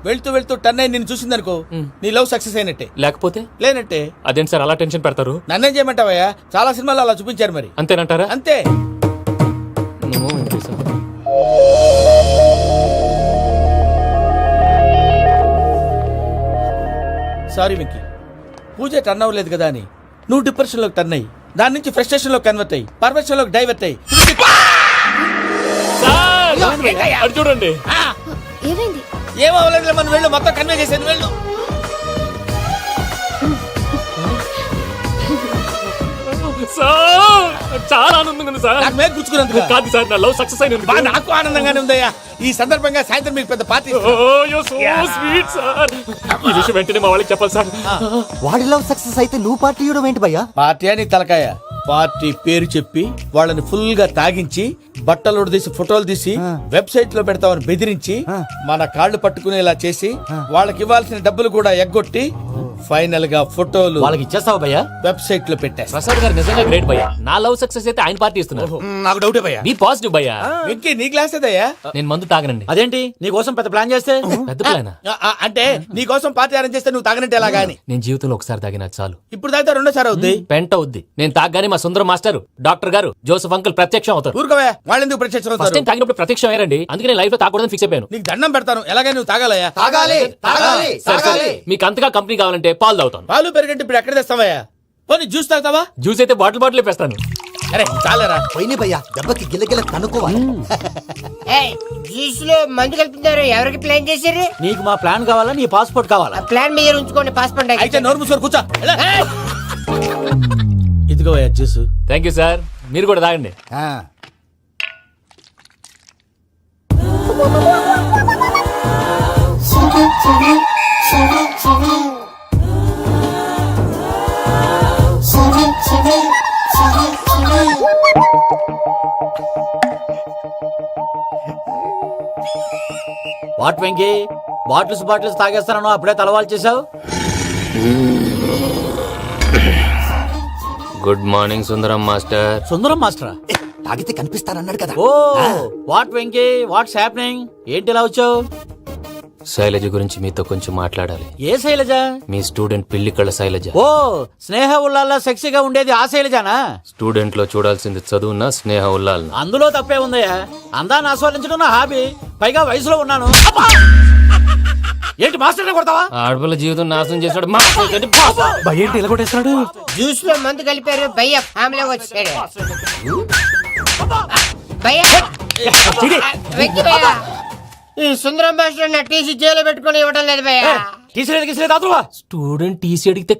వెళ్తూ వెళ్తూ టర్న్ అయి నిన్ను చూసిందనుకో, నీ లవ్ సక్సెస్ అయినట్టే. లేకపోతే లేనట్టే. అదేంటి సార్ అలా టెన్షన్ పెడతారు? నన్నేం చేయమంటావయ్యా? చాలా సినిమాలు అలా చూపించారు మరి. అంతేనంటారా? అంతే. నమో వెంకటేశ్వర. సారీ వెంకీ, పూజ టర్న్ అవ్వలేదు కదా అని నువ్వు డిప్రెషన్ లోకి టర్న్ అయ్యి దాని నుంచి ఫ్రస్ట్రేషన్ లో కన్వర్ట్ అయ్యి పర్వర్షన్ లోకి డైవర్ట్ అయ్యి అది చూడండి ఏమైంది? ఏమవ్వలేదు, మనం వెళ్ళు, మొత్తం కన్వే చేసేది వెళ్ళు. సార్ చాలా ఆనందంగా ఉంది సార్. నాకు మీద గుచ్చుకున్నందుకు కాదు సార్, నా లవ్ సక్సెస్ అయినందుకు. బా, నాకు ఆనందంగానే ఉందయ్యా. ఈ సందర్భంగా సాయంత్రం మీకు పెద్ద పార్టీ స్వీట్ సార్. ఈ విషయం వెంటనే మా వాళ్ళకి చెప్పాలి సార్. వాడి లవ్ సక్సెస్ అయితే నువ్వు పార్టీ ఇవ్వడం ఏంటి భయ్యా? పార్టీ అని తలకాయ పార్టీ పేరు చెప్పి వాళ్ళని ఫుల్ గా తాగించి బట్టలు తీసి ఫోటోలు తీసి వెబ్సైట్ లో పెడతామని బెదిరించి మన కాళ్ళు పట్టుకునేలా చేసి వాళ్ళకి ఇవ్వాల్సిన డబ్బులు కూడా ఎగ్గొట్టి ఫైనల్ గా ఫోటోలు వాళ్ళకి ఇచ్చేస్తావా భయ్యా? వెబ్సైట్ లో పెట్టేస్తా. ప్రసాద్ గారు నిజంగా గ్రేట్ భయ్యా. నా లవ్ సక్సెస్ అయితే ఆయన పార్టీ ఇస్తున్నారు. నాకు డౌటే భయ్యా. నీ పాజిటివ్ భయ్యా. వెంకీ నీ గ్లాస్ ఏదయ్యా? నేను మందు తాగనండి. అదేంటి నీ కోసం పెద్ద ప్లాన్ చేస్తే? పెద్ద ప్లానా? అంటే నీ కోసం పార్టీ అరేంజ్ చేస్తే నువ్వు తాగనంటే ఎలాగా అని. నేను జీవితంలో ఒకసారి తాగినా చాలు. ఇప్పుడు తాగితే రెండోసారి అవుద్ది. పెంట అవుద్ది. నేను తాగగానే మా సుందరం మాస్టర్, డాక్టర్ గారు, జోసెఫ్ అంకుల్ ప్రత్యక్షం అవుతారు. ఊరుకోవా, వాళ్ళెందుకు ప్రత్యక్షం ఫస్ట్ అవుతారు? టైం తాగినప్పుడు ప్రత్యక్షం అయ్యారండి. అందుకే నేను లైఫ్ లో తాగకూడదని ఫిక్స్ అయిపోయాను. నీకు దండం పెడతాను, ఎలాగే నువ్వు తాగాలయ్యా. సరే సరే, మీకు అంతగా కంపెనీ కావాలంటే పాలు తాగుతాను. పాలు పెరిగంటే ఇప్పుడు ఎక్కడ తెస్తావయ్యా? పోనీ జ్యూస్ తాగుతావా? జ్యూస్ అయితే బాటిల్ బాటిల్ వేస్తాను. అరే చాలరా. పోయినా భయ్యా, దెబ్బకి గిల్లగిల్ల కనుక్కోవాలి. జ్యూస్ లో మందు కలుపుతున్నారు. ఎవరికి ప్లాన్ చేశారు? నీకు మా ప్లాన్ కావాలా, నీ పాస్పోర్ట్ కావాలా? ప్లాన్ మీద ఉంచుకోండి, పాస్పోర్ట్ అయితే నోరు మూసుకొని కూర్చో. ఇదిగో జ్యూస్. Thank you sir. మీరు కూడా తాగండి. వాట్ వెంకీ, బాటిల్స్ తాగేస్తానో అప్పుడే తలవాలు చేసావు. Good morning Sundaram master. Sundaram మాస్టరా? తాగితే కనిపిస్తానన్నాడు కదా. Oh what Venky, what's happening? ఏంటి ఇలా వచ్చావు? శైలజ గురించి మీతో కొంచెం మాట్లాడాలి. ఏ శైలజ? మీ స్టూడెంట్ పిల్లి కళ్ళ శైలజ. ఓ స్నేహ ఉల్లాల్లో సెక్సీగా ఉండేది ఆ శైలజానా? స్టూడెంట్ లో చూడాల్సింది చదువున్న స్నేహ ఉల్లాల్. అందులో తప్పే ఉందయ్యా. అందాన్ని ఆస్వాదించడం నా హాబీ. పైగా వయసులో ఉన్నాను. ఏంటి మాస్టర్ కొడతావా? ఆడపిల్ల జీవితం నాశనం చేశాడు. ఏంటి ఇలా కొట్టేస్తున్నాడు? జ్యూస్ లో మందు కలిపారు. భయ్య ఫ్యామిలీ వచ్చాడు. భయ్య వెక్కి భయ్య, ఈ సుందరం భాష నా టీసీ జైలు పెట్టుకుని ఇవ్వడం లేదు భయ్య. స్టూడెంట్ టీసీ అడిగితే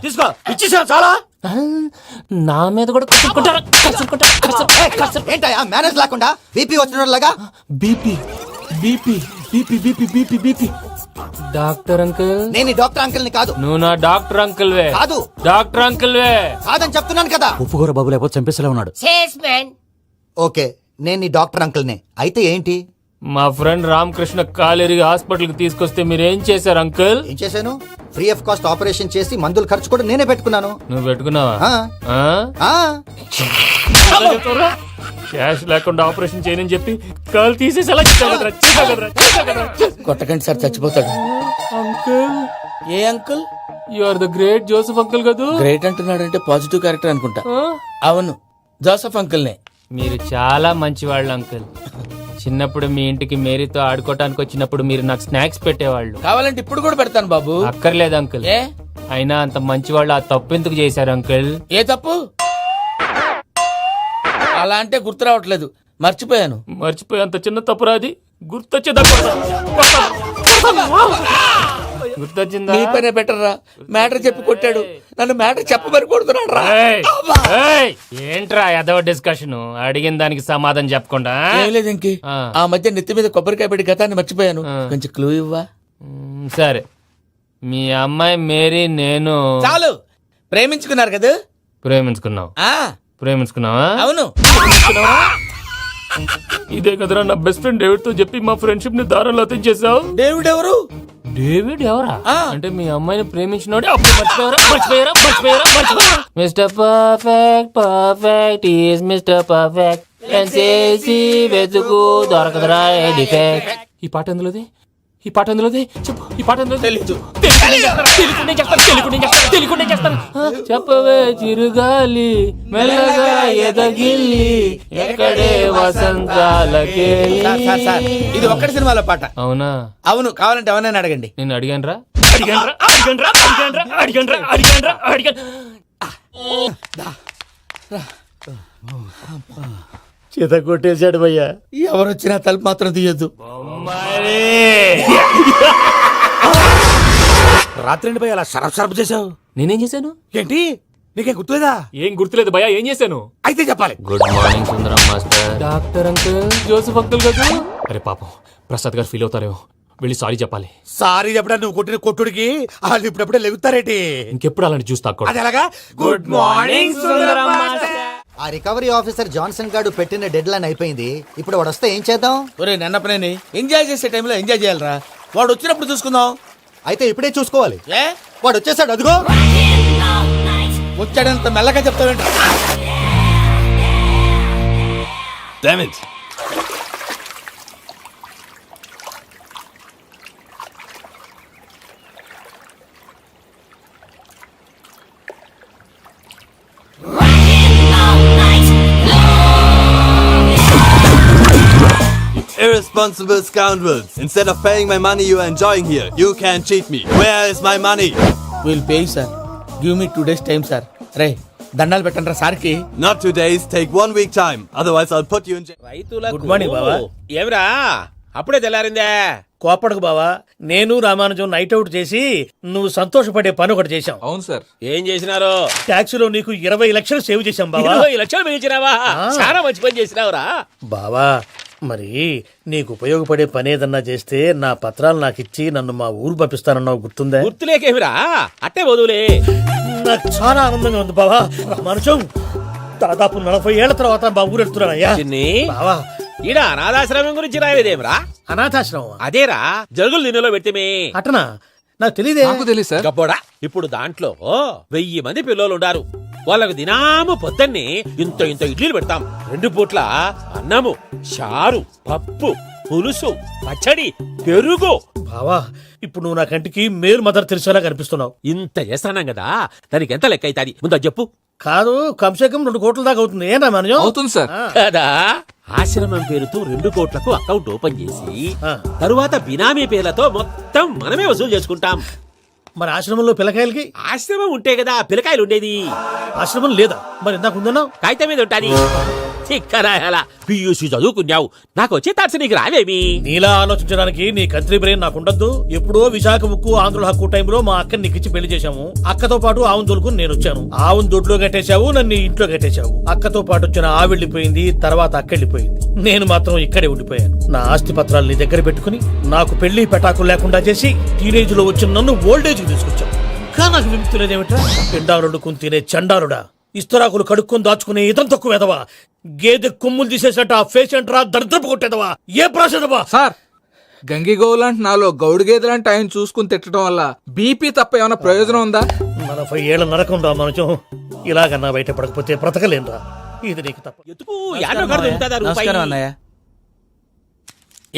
తీసుకో, ఇచ్చేసా చాలా. నా మీద కూడా ఏంటయ్యా మేనేజ్ లేకుండా బీపీ వచ్చినలాగా? BP BP BP BP BP BP. Doctor uncle, నేను ఈ డాక్టర్ అంకుల్ ని కాదు. నువ్వు నా డాక్టర్ అంకుల్ వే. కాదు. డాక్టర్ అంకుల్ వే కాదని చెప్తున్నాను కదా. ఉప్పుకూర బాబు లేకపోతే చంపేసేలా ఉన్నాడు. Sales man. ఓకే, నేను ఈ డాక్టర్ అంకుల్ నే. అయితే ఏంటి? మా ఫ్రెండ్ రామకృష్ణ కాలేరికి హాస్పిటల్ కి తీసుకొస్తే మీరేం చేశారు అంకుల్? ఏం చేశాను? ఫ్రీ ఆఫ్ కాస్ట్ ఆపరేషన్ చేసి మందుల ఖర్చు కూడా నేనే పెట్టుకున్నాను. నువ్వు పెట్టుకున్నావా? క్యాష్ లేకుండా ఆపరేషన్ చేయనని చెప్పి కాల్ తీసేసేలా కొట్టకండి సార్, చచ్చిపోతాడు. అంకుల్, ఏ uncle? You are the great Joseph uncle కదా. గ్రేట్ అంటున్నాడంటే పాజిటివ్ క్యారెక్టర్ అనుకుంటా. అవును, జోసెఫ్ అంకుల్ నే. మీరు చాలా మంచివాళ్ళు అంకుల్. చిన్నప్పుడు మీ ఇంటికి మేరీతో ఆడుకోవటానికి వచ్చినప్పుడు మీరు నాకు స్నాక్స్ పెట్టేవాళ్ళు. కావాలంటే ఇప్పుడు కూడా పెడతాను బాబు. అక్కర్లేదు అంకుల్. ఏ? అయినా అంత మంచివాళ్ళు ఆ తప్పు ఎందుకు చేశారు అంకుల్? ఏ తప్పు? అలా అంటే గుర్తు రావట్లేదు, మర్చిపోయాను. మర్చిపోయేంత చిన్న తప్పురాది గుర్తొచ్చేదా? గుర్తొచ్చిందా? నీ పనే బెటర్ రా. మ్యాటర్ చెప్పి కొట్టాడు, నన్ను మ్యాటర్ చెప్పమని కొడుతున్నాడు రా. ఏంట్రా ఎదవ డిస్కషన్? అడిగిన దానికి సమాధానం చెప్పకుండా. ఏం లేదు ఇంకి, ఆ మధ్య నెత్తి మీద కొబ్బరికాయ పెట్టి గతాన్ని మర్చిపోయాను. కొంచెం క్లూ ఇవ్వా? సరే, మీ అమ్మాయి మేరీ నేను చాలు. ప్రేమించుకున్నారు కదా? ప్రేమించుకున్నావు. ప్రేమించుకున్నావా? అవును. ఇదే కదరా నా బెస్ట్ ఫ్రెండ్ డేవిడ్ తో చెప్పి మా ఫ్రెండ్షిప్ ని దారంలో అతించేసావు. డేవిడ్ ఎవరు? డేవిడ్ ఎవరా? అంటే మీ అమ్మాయిని ప్రేమించినోడే. అప్పుడు మర్చిపోయారా? Mister perfect perfect is mister perfect చేసి వెతుకు దొరకదురా డిఫెక్ట్. ఈ పాట ఎందులోది? చెప్పు. ఈ పాట ఎందులో? తెలీదు. చెప్పవే చిరుగాలి మెల్లగా ఎదగిల్లి ఎక్కడే వసంతాలకే. ఇది ఒక్కటి సినిమాలో పాట. అవునా? అవును, కావాలంటే ఎవరైనా అడగండి. నేను అడిగాను రా. చేత కొట్టేశాడు భయ్యా. ఎవరొచ్చినా తలుపు మాత్రం తీయద్దు. రాత్రి భయ అలా షరఫ్ షరఫ్ చేసావు. నేనేం చేశాను? ఏంటి నీకేం గుర్తులేదా? ఏం గుర్తులేదు భయ్యా, ఏం చేశాను? అయితే చెప్పాలి. Good morning Sundaram master. Doctor uncle, Joseph uncle కదా. అరే పాపం, ప్రసాద్ గారు ఫీల్ అవుతారేమో, వెళ్ళి సారీ చెప్పాలి. సారీ చెప్పడా నువ్వు కొట్టిన కొట్టుడికి వాళ్ళు ఇప్పుడప్పుడే లెగుతారేటి. ఇంకెప్పుడు అలాంటి చూస్తా. అది ఎలాగా? Good morning Sundaram master. ఆ రికవరీ ఆఫీసర్ జాన్సన్ గారు పెట్టిన డెడ్ లైన్ అయిపోయింది. ఇప్పుడు వాడు వస్తే ఏం చేద్దాం? ఒరే నన్నపనేని ఎంజాయ్ చేసే టైంలో ఎంజాయ్ చేయాలరా. వాడు వచ్చినప్పుడు చూసుకుందాం. అయితే ఇప్పుడే చూసుకోవాలి. ఏ వాడు వచ్చేసాడు, అదిగో. వచ్చాడంత మెల్లగా చెప్తావేంట? Irresponsible scoundrels. Instead of paying my money you are enjoying here, you can cheat me. Where is my money? Will pay sir. Give me 2 days time sir. రే దండాలు పెట్టండి సార్కి. Not 2 days, take 1 week time. Otherwise I'll put you in jail. Good morning బావా. ఏమిరా అప్పుడే తెల్లారిందే? కోపడకు బావా. నేను రామానుజం నైట్ అవుట్ చేసి నువ్వు సంతోషపడే పని ఒకటి చేశాం. అవును సార్. ఏం చేసినారు? ట్యాక్సీలో నీకు 20 లక్షలు సేవ్ చేశాం బావా. 20 లక్షలు మిగిల్చినావా? చాలా మంచి పని చేసినావురా బావా. మరి నీకు ఉపయోగపడే పని ఏదన్నా చేస్తే నా పత్రాలు నాకు ఇచ్చి నన్ను మా ఊరు పంపిస్తానన్నావు, గుర్తుందా? గుర్తులేకేమిరా, అట్టే వదులే. నాకు చాలా ఆనందంగా ఉంది బావా. రామానుజం, దాదాపు 40 ఏళ్ల తర్వాత మా ఊరు వెళ్తున్నానయ్యా. బావా, ఈడ అనాథాశ్రమం గురించి రాయలేదేమిరా? అనాథాశ్రమం అదేరా, జరుగులు దీనిలో పెట్టిమే. అటనా? నాకు తెలియదే. గబ్బోడా, ఇప్పుడు దాంట్లో 1000 మంది పిల్లలు ఉండారు. వాళ్ళకు దినాము పొద్దున్నే ఇంత ఇంత ఇడ్లీలు పెడతాం. 2 పూట్ల అన్నము, చారు, పప్పు, పులుసు, పచ్చడి, పెరుగు. బావా, ఇప్పుడు నువ్వు నా కంటికి మేలు మదర్ తెలిసేలా కనిపిస్తున్నావు. ఇంత చేస్తానం కదా, దానికి ఎంత లెక్క అవుతుంది ముందు చెప్పు. కాదు, కమ్సేకం 2 కోట్ల దాకా అవుతుంది. ఏనా మనజం? అవుతుంది సార్. కదా, ఆశ్రమం పేరుతో 2 కోట్లకు అకౌంట్ ఓపెన్ చేసి తరువాత బినామీ పేర్లతో మొత్తం మనమే వసూలు చేసుకుంటాం. మరి ఆశ్రమంలో పిల్లకాయలకి? ఆశ్రమం ఉంటే కదా పిల్లకాయలు ఉండేది. ఆశ్రమం లేదా? మరి ఇందాక ఉందన్నావు. కాగితం మీద ఉంటాది. చిక్కరాయాల పియూసీ చదువుకున్నావు, నాకు వచ్చే తాట్స్ నీకు రావేమి? నీలా ఆలోచించడానికి నీ కంత్రి బ్రెయిన్ నాకు ఉండద్దు. ఎప్పుడో విశాఖ ముక్కు ఆంధ్రుల హక్కు టైంలో మా అక్కని నీకిచ్చి పెళ్లి చేశాము. అక్కతో పాటు ఆవును దొడుకుని నేను వచ్చాను. ఆవును దొడ్లో కట్టేశావు, నన్ను ఇంట్లో కట్టేశావు. అక్కతో పాటు వచ్చిన ఆవిళ్ళిపోయింది, తర్వాత అక్కెళ్ళిపోయింది. నేను మాత్రం ఇక్కడే ఉండిపోయాను. నా ఆస్తి పత్రాలు నీ దగ్గర పెట్టుకుని నాకు పెళ్లి పెటాకులు లేకుండా చేసి టీనేజ్ లో వచ్చిన నన్ను ఓల్డేజ్ తీసుకొచ్చావు. ఇంకా నాకు విముక్తి లేదేమిట్రా? పిండారుడుకుని తినే చండారుడా, ఇస్తరాకులు కడుక్కొని దాచుకునే ఇతం తక్కువ ఎదవా, గేదె కొమ్ములు తీసేసట ఆ పేషెంట్ రా దరిద్రపు కొట్టేదవా, ఏ ప్రాసెదవా? సార్, గంగిగోవులాంటి నాలో గౌడు గేదెలాంటి ఆయన చూసుకుని తిట్టడం వల్ల బీపీ తప్ప ఏమైనా ప్రయోజనం ఉందా? 40 ఏళ్ల నరకం రా మనచం. ఇలాగన్నా బయట పడకపోతే బ్రతకలేనురా. ఇది నీకు తప్ప. నమస్కారం అన్నయ్య.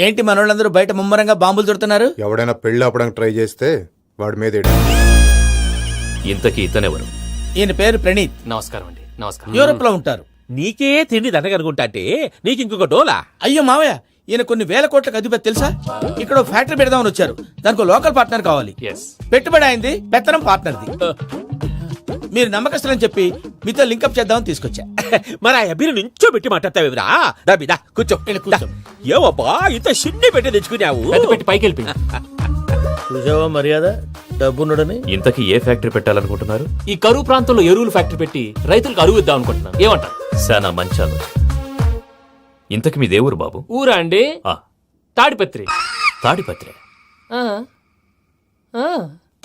ఏంటి మనోళ్ళందరూ బయట ముమ్మరంగా బాంబులు దొరుకుతున్నారు? ఎవడైనా పెళ్లి ఆపడానికి ట్రై చేస్తే వాడి మీద ఇంతకీ ఇతనెవరు? ఈయన పేరు ప్రణీత్. నమస్కారం అండి. నమస్కారం. యూరోప్ లో ఉంటారు. నీకే తిండి దండగనుకుంటా అంటే నీకు ఇంకొక డోలా? అయ్యో మావయ్య, ఈయన కొన్ని వేల కోట్లకు అధిపతి తెలుసా? ఇక్కడ ఫ్యాక్టరీ పెడదామని వచ్చారు. దానికి లోకల్ పార్ట్నర్ కావాలి. పెట్టుబడి అయింది, పెత్తనం పార్ట్నర్ది. మీరు నమ్మకస్తులని చెప్పి మీతో లింకప్ చేద్దామని తీసుకొచ్చా. మరి ఆ అబ్బిని నుంచో పెట్టి మాట్లాడతావేమిరా? దాబిదా కూర్చో. ఏవబ్బా ఇంత షిన్ని పెట్టి తెచ్చుకున్నావు? పెట్టి పైకి వెళ్ళి చూసావా మర్యాద, డబ్బున్నడని. ఇంతకీ ఏ ఫ్యాక్టరీ పెట్టాలనుకుంటున్నారు? ఈ కరువు ప్రాంతంలో ఎరువులు ఫ్యాక్టరీ పెట్టి రైతులకు అరువు ఇద్దాం అనుకుంటున్నాను. ఏమంటారు? శానా మంచి ఆలోచన. ఇంతకి మీ దేవురు బాబు? ఊరా అండి, తాడిపత్రి. తాడిపత్రి?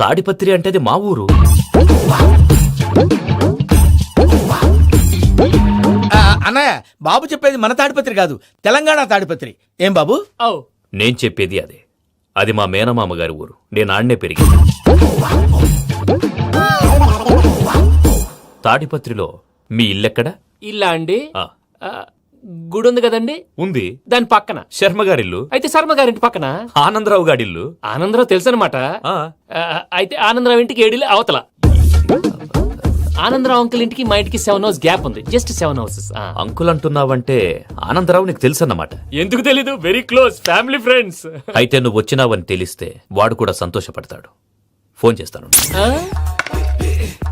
తాడిపత్రి అంటే అది మా ఊరు. అన్నయ్య, బాబు చెప్పేది మన తాడిపత్రి కాదు, తెలంగాణ తాడిపత్రి. ఏం బాబు? నేను చెప్పేది అదే. అది మా మేనమామ గారి ఊరు. నేను ఆడనే పెరిగింది. తాడిపత్రిలో మీ ఇల్లెక్కడ? ఇల్లా అండి, గుడి ఉంది కదండి. ఉంది. దాని పక్కన శర్మగారిల్లు. అయితే శర్మగారింటి పక్కన ఆనందరావు గారిల్లు. ఆనందరావు తెలుసు అనమాట. అయితే ఆనందరావు ఇంటికి 7 అవతల. ఆనందరావు అంకుల్ ఇంటికి మా ఇంటికి 7 houses గ్యాప్ ఉంది. Just 7 houses. అంకుల్ అంటున్నావంటే ఆనందరావు నీకు తెలుసు అన్నమాట. ఎందుకు తెలీదు, వెరీ క్లోజ్ ఫ్యామిలీ ఫ్రెండ్స్. అయితే నువ్వు వచ్చినావని తెలిస్తే వాడు కూడా సంతోషపడతాడు. ఫోన్ చేస్తాను.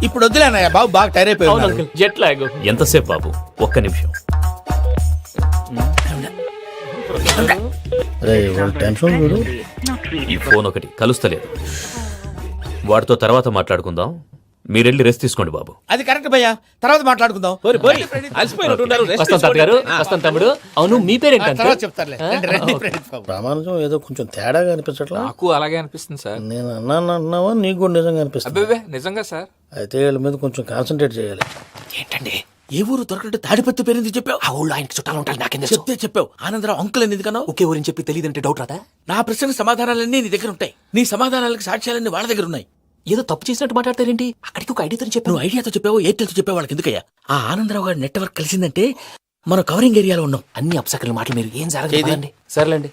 ఇప్పుడు వద్దులే అన్నయ్య, బాబు బాగా టైర్ అయిపోయి అవును ఉన్నాడు. Uncle, jet lag. ఎంతసేపు బాబు? ఒక్క నిమిషం. టెన్షన్ చూడు. ఈ ఫోన్ ఒకటి కలుస్తలేదు. వాడితో తర్వాత మాట్లాడుకుందాం. మీరెళ్ళి రెస్ట్ తీసుకోండి బాబు. అది కరెక్ట్ భయ్యా, తర్వాత మాట్లాడుకుందాం. వస్తాం తాత గారు, వస్తాం తమ్ముడు. అవును మీ పేరేంటి తర్వాత చెప్తారులే. రండి, రండి, ప్రణీత్ బాబు. రామానుజం ఏదో కొంచెం తేడాగా అనిపించట్లా. నాకు అలాగే అనిపిస్తుంది సార్. నేను అన్నావా నీకు కూడా నిజంగా అనిపిస్తుంది. అబ్బే నిజంగా సార్. అయితే వీళ్ళ మీద కొంచెం కాన్సన్ట్రేట్ చేయాలి. ఏంటండి ఏ ఊరు దొరకట్టు తాడిపత్రి పేరు చెప్పావు? ఆ ఊళ్ళో ఆయనకి చుట్టాలు ఉంటారు, నాకేం చెప్తే చెప్పావు. ఆనందరావు అంకుల్ అని ఎందుకన్నావు? ఒకే ఊరిని చెప్పి తెలియదంటే డౌట్ రాదా? నా ప్రశ్న సమాధానాలన్నీ నీ దగ్గర ఉంటాయి. నీ సమాధానాలకు సాక్ష్యాలన్నీ వాళ్ళ దగ్గర ఉన్నాయి. ఏదో తప్పు చేసినట్టు మాట్లాడతారేంటి? అక్కడికి ఒక ఐడియాతో చెప్పి నువ్వు ఐడియాతో చెప్పావు, ఎయిర్టెల్తో చెప్పావు, వాళ్ళకి ఎందుకయ్యా? ఆ ఆనందరావు గారి నెట్వర్క్ కలిసిందంటే మనం కవరింగ్ ఏరియాలో ఉన్నాం. అన్ని అప్సకల మాటలు మీరు ఏం జరగదండి. సర్లేండి,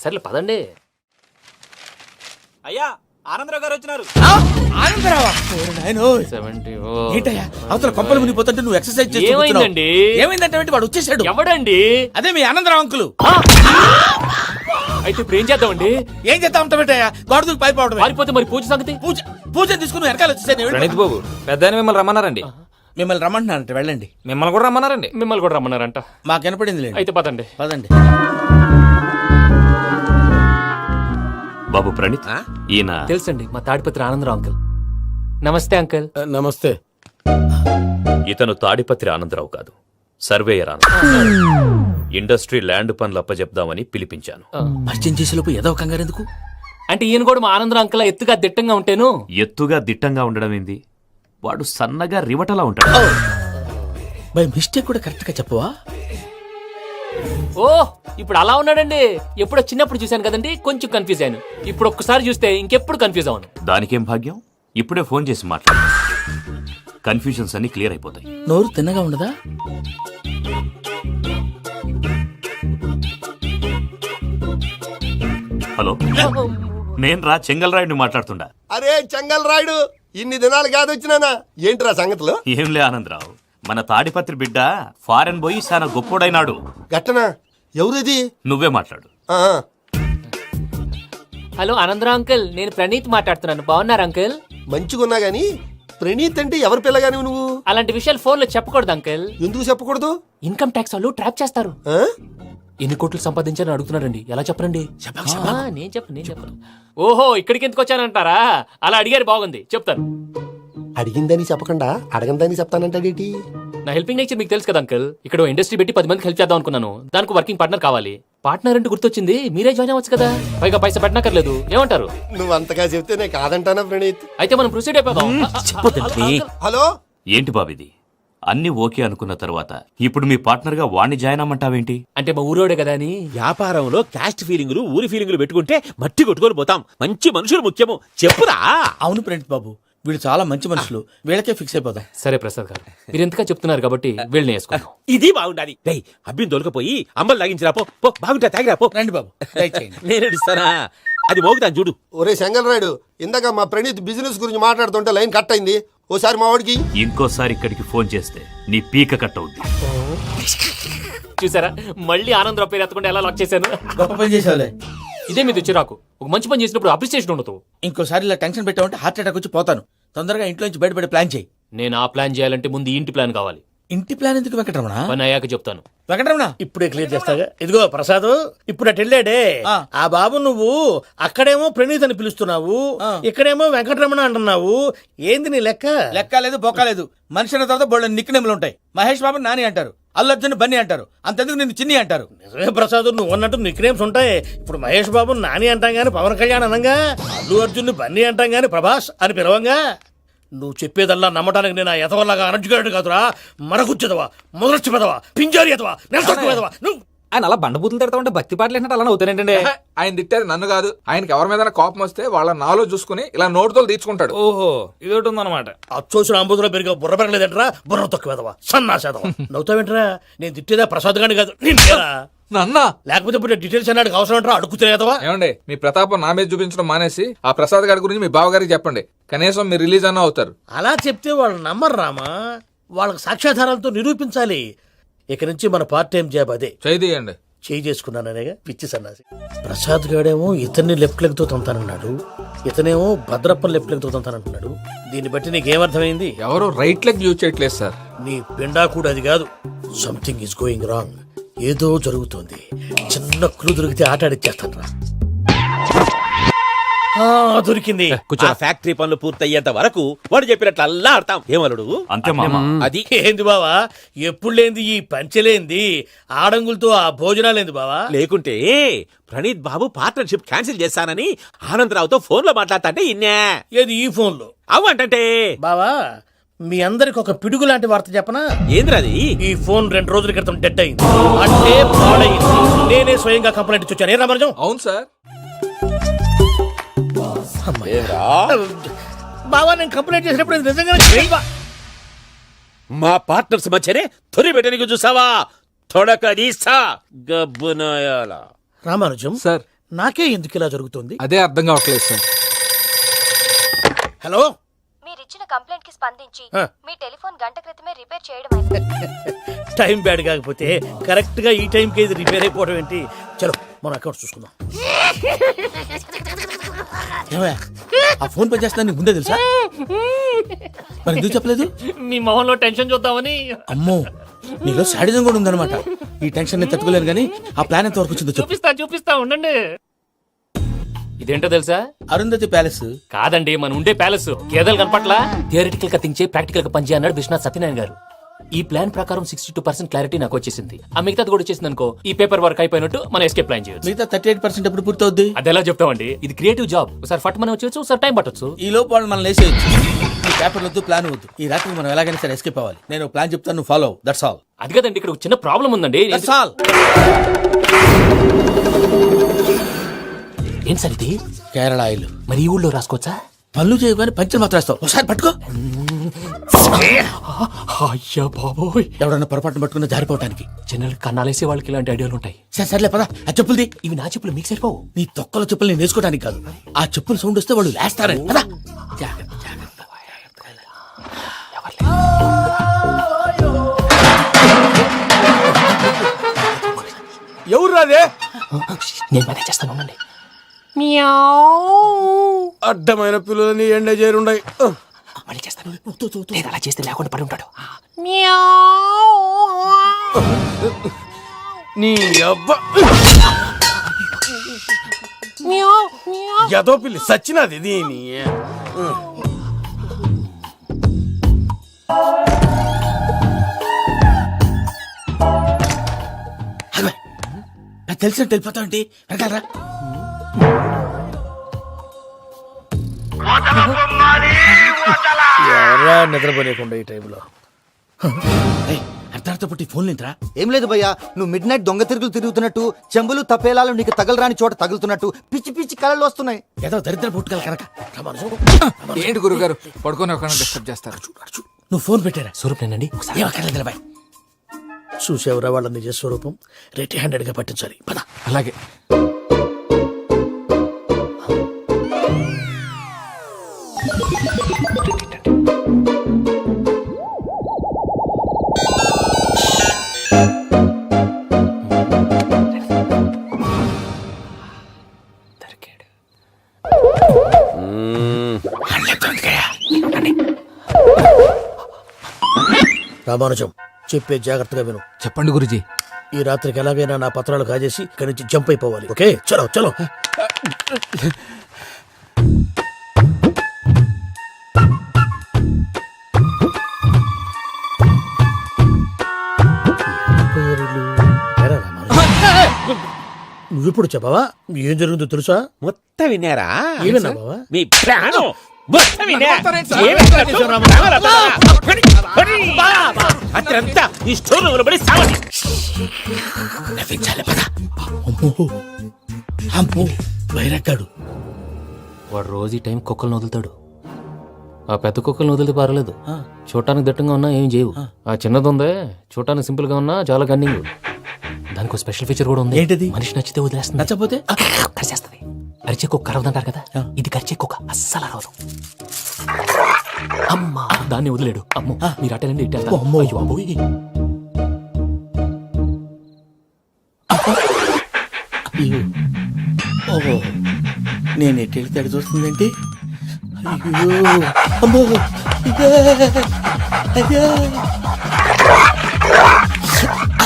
సర్లే పదండి. అయ్యా, ఆనందరావు గారు వచ్చినారు. ఆనందరావా? ఏంటయ్యా అవతల కొంపలు మునిగిపోతుంటే నువ్వు ఎక్సర్సైజ్ చేస్తూ ఏమైందండి? ఏమైందంటే వాడు వచ్చేసాడు. ఎవడండి? అదే మీ ఆనందరావు అంకులు. అయితే ఇప్పుడు ఏం చేద్దామండి? ఏం చేస్తా ఉంటావేటయ్యా? గోడకు పైపోవడం. పారిపోతే మరి పూజ సంగతి? పూజ తీసుకుని వెనకాల వచ్చేసాను. ప్రణీత్ బాబు, పెద్ద మిమ్మల్ని రమ్మన్నారండి. మిమ్మల్ని రమ్మంటున్నారంట, వెళ్ళండి. మిమ్మల్ని కూడా రమ్మన్నారండి. మిమ్మల్ని కూడా రమ్మన్నారంట. మాకు వినపడింది. అయితే పదండి. పదండి బాబు ప్రణీత్, ఈయన తెలుసండి, మా తాడిపత్రి ఆనందరావు అంకుల్. నమస్తే అంకుల్. నమస్తే. ఇతను తాడిపత్రి ఆనందరావు కాదు, సర్వేయర్ ఆనందరావు. ఇండస్ట్రీ ల్యాండ్ పనులు అప్పచెప్దామని పిలిపించాను. పరిచయం చేసేలోపు ఏదో కంగారు ఎందుకు? అంటే ఈయన కూడా మా ఆనందరావు అంకుల్ ఎత్తుగా దిట్టంగా ఉంటాను. ఎత్తుగా దిట్టంగా ఉండడం ఏంది? వాడు సన్నగా రివటలా ఉంటాడు. బై మిస్టేక్ కూడా కరెక్ట్ గా చెప్పవా? ఓ ఇప్పుడు అలా ఉన్నాడండి. ఎప్పుడో చిన్నప్పుడు చూశాను కదండి, కొంచెం కన్ఫ్యూజ్ అయ్యాను. ఇప్పుడు ఒక్కసారి చూస్తే ఇంకెప్పుడు కన్ఫ్యూజ్ అవ్వను. దానికేం భాగ్యం, ఇప్పుడే ఫోన్ చేసి మాట్లాడు. కన్ఫ్యూజన్స్ అన్ని క్లియర్ అయిపోతాయి. నోరు తిన్నగా ఉండదా? హలో, నేను రా చెంగల్రాయుడిని మాట్లాడుతుండా. అరే చెంగల్ రాయుడు, ఇన్ని దినాలు కాదు వచ్చినానా? ఏంట్రా సంగతులు? ఏంలే ఆనందరావు, మన తాడిపత్రి బిడ్డ ఫారెన్ పోయి చాలా గొప్పోడైనాడు. గట్టనా? ఎవరిది? నువ్వే మాట్లాడు. హలో ఆనందరావు అంకుల్, నేను ప్రణీత్ మాట్లాడుతున్నాను. బాగున్నారు అంకుల్? మంచిగున్నా గాని ప్రణీత్ అంటే ఎవరి పిల్లగాని నువ్వు? అలాంటి విషయాలు ఫోన్ లో చెప్పకూడదు అంకుల్. ఎందుకు చెప్పకూడదు? ఇన్కమ్ ట్యాక్స్ వాళ్ళు ట్రాప్ చేస్తారు. ఎన్ని కోట్లు సంపాదించాలని అడుగుతున్నారండి. ఎలా చెప్పరండి? నేను చెప్పను. ఓహో, ఇక్కడికి ఎందుకు వచ్చానంటారా? అలా అడిగారు, బాగుంది, చెప్తాను. అడిగిందని చెప్పకుండా అడగందని చెప్తానంటాడేటి? నా హెల్పింగ్ నేచర్ మీకు తెలుసు కదా అంకుల్. ఇక్కడ ఇండస్ట్రీ పెట్టి 10 మందికి హెల్ప్ చేద్దాం అనుకున్నాను. దానికి వర్కింగ్ పార్ట్నర్ కావాలి. పార్ట్నర్ అంటే గుర్తొచ్చింది, మీరే జాయిన్ అవ్వచ్చు కదా. పైగా పైసా పెట్టనక్కర్లేదు. ఏమంటారు? నువ్వు అంతగా చెప్తేనే కాదంటానా ప్రణీత్? అయితే మనం ప్రొసీడ్ అయిపోదాం. హలో, ఏంటి బాబిది? అన్ని ఓకే అనుకున్న తర్వాత ఇప్పుడు మీ పార్ట్నర్ గా వాణ్ణి జాయిన్ అమ్మంటావేంటి? అంటే మా ఊరోడే కదా అని. వ్యాపారంలో క్యాస్ట్ ఫీలింగులు, ఊరి ఫీలింగులు పెట్టుకుంటే మట్టి కొట్టుకొని పోతాం. మంచి మనుషులు ముఖ్యము, చెప్పురా. అవును ప్రణీత్ బాబు, వీళ్ళు చాలా మంచి మనుషులు. వీళ్ళకే ఫిక్స్ అయిపోదాం. సరే ప్రసాద్ గారు, మీరు ఎంతగా చెప్తున్నారు కాబట్టి వీళ్ళని వేసుకుందాం. ఇది బాగుండాలి. డై అబ్బిని దొలకపోయి అమ్మలు లాగించిరా. పో బాగుంటా, తాగిరా పో. రండి బాబు, దయచేయండి. నేను ఇస్తానా? అది మోగుతాను చూడు. ఒరే చెంగల్ రాయుడు, ఇందాక మా ప్రణీత్ బిజినెస్ గురించి మాట్లాడుతుంటే లైన్ కట్ అయింది. ఓసారి మా వాడికి ఇంకోసారి ఇక్కడికి ఫోన్ చేస్తే నీ పీక కట్ అవుద్ది. చూసారా, మళ్ళీ ఆనందరావు పేరు ఎత్తకుండా ఎలా లాక్ చేశాను. గొప్ప పని చేసేవాళ్ళే. ఇదే మీద చిరాకు. ఒక మంచి పని చేసినప్పుడు అప్రిసియేషన్ ఉండదు. ఇంకోసారి ఇలా టెన్షన్ పెట్టామంటే హార్ట్ అటాక్ వచ్చి పోతాను. తొందరగా ఇంట్లో నుంచి బయటపడే ప్లాన్ చేయి. నేను ఆ ప్లాన్ చేయాలంటే ముందు ఈ ఇంటి ప్లాన్ కావాలి. ఇంటి ప్లాన్ ఎందుకు వెంకటరమణ? పని అయ్యాక చెప్తాను. వెంకటరమణ ఇప్పుడే క్లియర్ చేస్తాగా. ఇదిగో ప్రసాద్, ఇప్పుడు అటు వెళ్ళాడే ఆ బాబు, నువ్వు అక్కడేమో ప్రణీత్ అని పిలుస్తున్నావు, ఇక్కడేమో వెంకటరమణ అంటున్నావు. ఏంది నీ లెక్క? లెక్క లేదు, బొక్క లేదు. మనిషి అన్న తర్వాత బోళ్ళ నిక్నెములు ఉంటాయి. మహేష్ బాబు నాని అంటారు, అల్లు అర్జున్ బన్నీ అంటారు, అంతెందుకు నిన్ను చిన్ని అంటారు. నిజమే ప్రసాద్, నువ్వు అన్నట్టు నిక్నేమ్స్ ఉంటాయి. ఇప్పుడు మహేష్ బాబు నాని అంటాం గాని పవన్ కళ్యాణ్ అనంగా, అల్లు అర్జున్ బన్నీ అంటాం గాని ప్రభాస్ అని పిలవంగా. నువ్వు చెప్పేదల్లా నమ్మటానికి నేను ఎతవల్లాగా అనర్జుగాడు కాదురా. మరగుచ్చదవా, మొదలచ్చి పెదవా, పింజారి ఎదవా, నెలసొక్కుదవా. నువ్వు ఆయన అలా బండబూతులు తిడతా ఉంటే భక్తి పాటలు ఏంటంటే అలా అవుతానంటే. ఆయన తిట్టేది నన్ను కాదు, ఆయనకి ఎవరి మీద కోపం వస్తే వాళ్ళ నాలో చూసుకుని ఇలా నోటుతో తీర్చుకుంటాడు. ఓహో, ఇది ఒకటి ఉందన్నమాట. అచ్చోసిన అంబుధులో పెరిగే బుర్ర పెరగలేదంటరా, బుర్ర తొక్కువేదవా, సన్నాసేదవా. నవ్వుతావేంట్రా? నేను తిట్టేదా ప్రసాద్ గాని కాదు, నిన్నేరా. నన్న లేకపోతే ఇప్పుడు డీటెయిల్స్ అన్నాడు అవసరం అంటారా? అడుగుతులేదవా. ఏమండి, మీ ప్రతాపం నా మీద చూపించడం మానేసి ఆ ప్రసాద్ గారి గురించి మీ బావగారికి చెప్పండి. కనీసం మీరు రిలీజ్ అన్న అవుతారు. అలా చెప్తే వాళ్ళు నమ్మరు రామా. వాళ్ళకి సాక్ష్యాధారాలతో నిరూపించాలి. ఇక నుంచి మన పార్ట్ టైం జాబ్ అదే. చేయండి. చేసుకున్నాననేగా పిచ్చి సన్నాసి. ప్రసాద్ గాడేమో ఇతన్ని లెఫ్ట్ లెగ్ తో తొంతానన్నాడు. ఇతనేమో భద్రప్పని లెఫ్ట్ లెగ్ తోతానంటున్నాడు. దీన్ని బట్టి నీకేమర్థమైంది? ఎవరు రైట్ లెగ్ యూజ్ చేయట్లేదు సార్. నీ పిండా కూడా అది కాదు. Something is going wrong. ఏదో జరుగుతోంది. చిన్న క్లూ దొరికితే ఆట ఆడిచ్చేస్తాను రా. దొరికింది. ఆ ఫ్యాక్టరీ పనులు పూర్తయ్యేంత వరకు వాడు చెప్పినట్లు అల్లా ఆడతాం. ఏమలుడు అంతే అది ఏంది బావా? ఎప్పుడు లేంది ఈ పంచలేంది, ఆడంగులతో ఆ భోజనాలేంది బావా? లేకుంటే ప్రణీత్ బాబు పార్ట్నర్షిప్ క్యాన్సిల్ చేస్తానని ఆనందరావుతో ఫోన్ లో మాట్లాడతాంటే ఇన్నే. ఏది ఈ ఫోన్ లో? అవ్వంటే బావా మీ అందరికి ఒక పిడుగు లాంటి వార్త చెప్పనా? ఏంద్రది? ఈ ఫోన్ 2 రోజుల క్రితం డెడ్ అయింది. అంటే పాడైంది. నేనే స్వయంగా కంప్లైంట్ ఇచ్చి వచ్చాను. ఏ రామరాజం? అవును సార్. బావా నేను కంప్లైంట్ చేసినప్పుడు ఇది నిజంగా మా పార్ట్నర్స్ మధ్యనే తొలి పెట్టడానికి చూసావా? తొడకదీసా గబ్బునాయాల. రామానుజం సార్ నాకే ఎందుకు ఇలా జరుగుతుంది? అదే అర్థం కావట్లేదు సార్. హలో, మీరిచ్చిన కంప్లైంట్ కి స్పందించి ఆ. మీ టెలిఫోన్ గంట క్రితమే రిపేర్ చేయడం టైం బ్యాడ్ కాకపోతే కరెక్ట్ గా ఈ టైంకి ఇది రిపేర్ అయిపోవడం ఏంటి? చలో మన అకౌంట్ చూసుకుందాం. ఏమయ్య, ఆ ఫోన్ పని చేస్తున్నా నీకు ముందే తెలుసా? మరి ఎందుకు చెప్పలేదు? మీ మొహంలో టెన్షన్ చూద్దామని. అమ్మో, నీలో శాడిజం కూడా ఉందన్నమాట. ఈ టెన్షన్ నేను తట్టుకోలేను కానీ ఆ ప్లాన్ ఎంత వరకు వచ్చిందో చెప్పు. చూపిస్తా ఉండండి. ఇదేంటో తెలుసా? అరుంధతి ప్యాలెస్ కాదండి, మన ఉండే ప్యాలెస్. గేదెలు కనపట్లా? థియరిటికల్ గా థింక్ చేయి, ప్రాక్టికల్ గా పనిచేయ అన్నాడు విశ్వనాథ్ సత్యనారాయణ గారు. ఈ ప్లాన్ ప్రకారం 62% క్లారిటీ నాకు వచ్చేసింది. ఆ మిగతాది కూడా వచ్చేసింది అనుకో, ఈ పేపర్ వర్క్ అయిపోయినట్టు మనం ఎస్కేప్ ప్లాన్ చేయొచ్చు. మిగతా 38% ఎప్పుడు పూర్తవుద్ది? అది ఎలా చెప్తామండి? ఇది క్రియేటివ్ జాబ్. ఒకసారి ఫట్ మనం వచ్చేయచ్చు, ఒకసారి టైం పట్టొచ్చు. ఈ లోపు వాళ్ళు మనం లేసేయచ్చు. ఈ పేపర్ వద్దు, ప్లాన్ వద్దు. ఈ రాత్రి మనం ఎలాగైనా సరే ఎస్కేప్ అవ్వాలి. నేను ప్లాన్ చెప్తాను, నువ్వు ఫాలో. That's all. అది కదండి, ఇక్కడ ఒక చిన్న ప్రాబ్లం ఉందండి. That's all. ఏం సార్ ఇది? కేరళ ఆయిల్. మరి ఈ ఊళ్ళో రాసుకోవచ్చా? పనులు చేయవు కానీ పంచర్ మాత్రం వేస్తావు. ఒకసారి పట్టుకో. అయ్యా బాబోయ్, ఎవడన్నా పొరపాటున పట్టుకున్న జారిపోవటానికి. జనరల్ కన్నాలేసే వాళ్ళకి ఇలాంటి ఐడియాలు ఉంటాయి. సర్లే పదా, ఆ చెప్పులది. ఇవి నా చెప్పులు, మీకు సరిపోవు. నీ తొక్కల చెప్పులు నేను వేసుకోవడానికి కాదు, ఆ చెప్పులు సౌండ్ వస్తే వాళ్ళు లేస్తారని. పదా. ఎవరు రాదే? నేను మేనేజ్ చేస్తాను, ఉండండి. అడ్డమైన పిల్లలని ఎండ చేరుండయి. మళ్ళీ చేస్తాను. లేదు, అలా చేస్తే లేకుండా పడి ఉంటాడు. నీ అబ్బా ఎదో పిల్లి సచ్చినది దీని. తెలిసినట్టు వెళ్ళిపోతావు ఏంటి? వెనకాలరా. ఎవరా నిద్రపోలేకుండా ఈ టైంలో? అర్ధార్థ పుట్టి ఫోన్ లేంట్రా. ఏం లేదు భయ్యా, నువ్వు మిడ్ నైట్ దొంగ తిరుగులు తిరుగుతున్నట్టు, చెంబులు తపేలాలు నీకు తగలరాని చోట తగులుతున్నట్టు పిచ్చి పిచ్చి కళలు వస్తున్నాయి. ఏదో దరిద్ర పుట్టుకల కనుక. ఏంటి గురుగారు పడుకొని ఒక డిస్టర్బ్ చేస్తారు? నువ్వు ఫోన్ పెట్టారా? స్వరూపేనండి. ఏమక్కర్లేదు బాయ్. చూసేవరా వాళ్ళ నిజ స్వరూపం. రెట్టి హ్యాండెడ్ గా పట్టించాలి. పద. అలాగే. రామానుజం చెప్పే జాగ్రత్తగా విను. చెప్పండి గురుజీ. ఈ రాత్రికి ఎలాగైనా నా పత్రాలు కాజేసి ఇక్కడి నుంచి జంప్ అయిపోవాలి. ఓకే, చలో చలో. నువ్విప్పుడు చెప్పవా ఏం జరుగుతుందో తెలుసా? మొత్తం విన్నారా? ఏమన్నా బావా? మీ ప్రాణం మొత్తం విన్నా. అత్రంతా ఈ స్టోర్ రూమ్ లో పడి సావండి. నవ్వించాలి. పద. అమ్మో అమ్మో, వైరక్కాడు. వాడు రోజు ఈ టైం కుక్కలను వదులుతాడు. ఆ పెద్ద కుక్కలను వదిలితే పర్లేదు, చూడటానికి దట్టంగా ఉన్నా ఏం చేయవు. ఆ చిన్నది ఉందే, చూడటానికి సింపుల్ గా ఉన్నా చాలా గన్నింగ్. దానికి స్పెషల్ ఫీచర్ కూడా ఉంది. ఏంటిది? మనిషి నచ్చితే వదిలేస్తుంది, నచ్చపోతే కరిచేస్తుంది. అరిచే కుక్క అరవదంటారు కదా, ఇది కరిచే కుక్క అస్సలు అరవదు. అమ్మా, దాన్ని వదిలేడు. అమ్మో, మీరు అటెండి ఇట్టే. అమ్మో. అయ్యో అబ్బోయ్. ఓహో, నేను ఎటు వెళ్తే అటు చూస్తుందంటే అయ్యో అమ్మో ఇదే, అయ్యో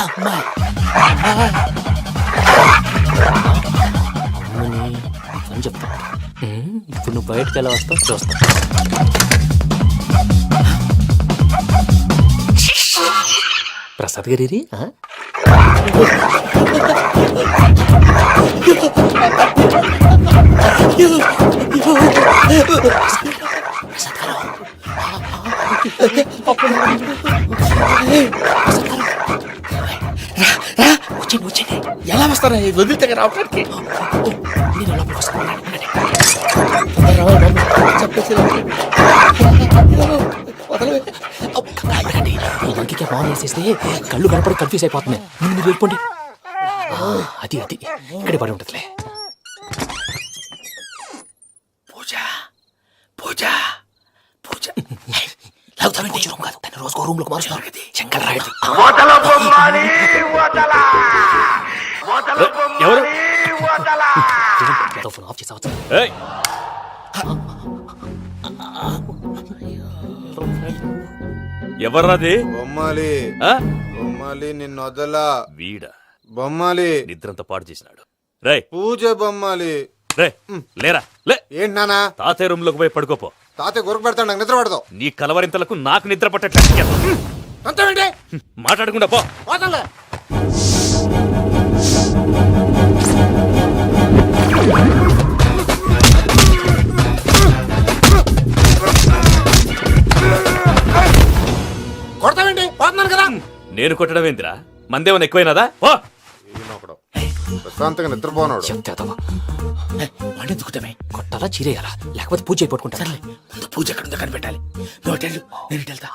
అమ్మా అని చెప్తా. ఇప్పుడు నువ్వు బయటకు ఎలా వస్తావు చూస్తా. ప్రసాద్ గారి ఎలా వస్తారా వదిలితే రావడానికి ఈ లంకికి ఫోన్ వేసేస్తే కళ్ళు కనపడి కన్ఫ్యూజ్ అయిపోతున్నాయి. ముందు మీరు వెళ్ళిపోండి. అది అది ఇక్కడే పడి ఉంటుందిలే. పూజ పూజ పూజ రూమ్ కాదు, తన రోజుకో రూమ్ లోకి మారుస్తున్నారు కదా. శంకర్ రాయుడు ఎవరు ఫోన్ ఆఫ్ చేసావచ్చు. ఎవర్రాది? బొమ్మాలి ఆ? బొమ్మాలి నిన్ను వదలా. వీడా బొమ్మాలి నిద్రంతా పాడు చేసినాడు. రే పూజ బొమ్మాలి. రే లేరా లే. ఏంటి నానా? తాతయ్య రూమ్ లోకి పోయి పడుకోపో. తాతయ్య గొరకు పెడతాడు, నాకు నిద్ర పడతావు. నీ కలవరింతలకు నాకు నిద్ర పట్టట్లేదు. అంతేంటి మాట్లాడకుండా పో. పోతాలే. కొడతావేంటి? పోతున్నాను కదా. నేను కొట్టడం ఏందిరా? మందేమన్నా ఎక్కువైనదా? ఓ ప్రశాంతంగా నిద్రపోనాడు. వాడెందుకుతామే కొట్టాలా చీరేయాలా లేకపోతే పూజ అయిపోట్టుకుంటా. ముందు పూజ ఎక్కడ ఉందో కనిపెట్టాలి. నువ్వు వెళ్ళు, నేను ఇటు వెళ్తా.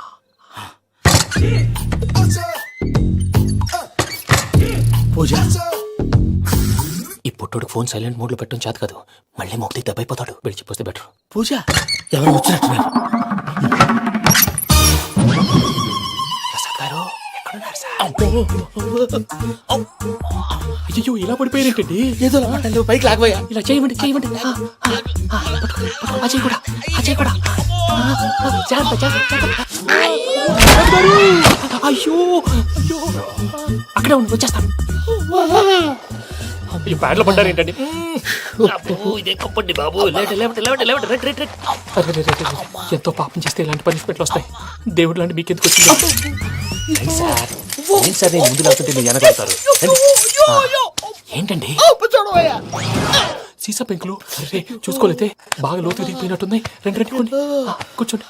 పూజ ఈ పుట్టోడు ఫోన్ సైలెంట్ మోడ్ లో పెట్టడం చేత కాదు. మళ్ళీ మొక్కటి దెబ్బైపోతాడు. వెళ్ళి చెప్పొస్తే బెటర్. పూజ ఎవరు వచ్చినట్టున్నారు? ప్రసాద్ గారు ఎక్కడున్నారు సార్? అయ్యో ఇలా పడిపోయారేంటండి? ఏదో మాటలు పైకి లాగబోయా. ఇలా చేయమండి చేయమండి. అజయ్ కూడా అజయ్ కూడా జాగ్రత్త జాగ్రత్త. అయ్యో అయ్యో అక్కడే ఉండి వచ్చేస్తాను. ఈ బ్యాడ్లో పడ్డారు ఏంటండి? ఇదే కప్పండి బాబు. ఎంతో పాపం చేస్తే ఇలాంటి పనిష్మెంట్లు వస్తాయి. దేవుడు లాంటి మీకెందుకు వచ్చింది సార్? ఏం సార్ నేను ముందు లేకుంటే మీరు వెనకడతారు ఏంటండి? సీసా పెంకులు చూసుకోలేతే బాగా లోతు దిగిపోయినట్టున్నాయి. రెండు రెండు కొన్ని కూర్చోండి.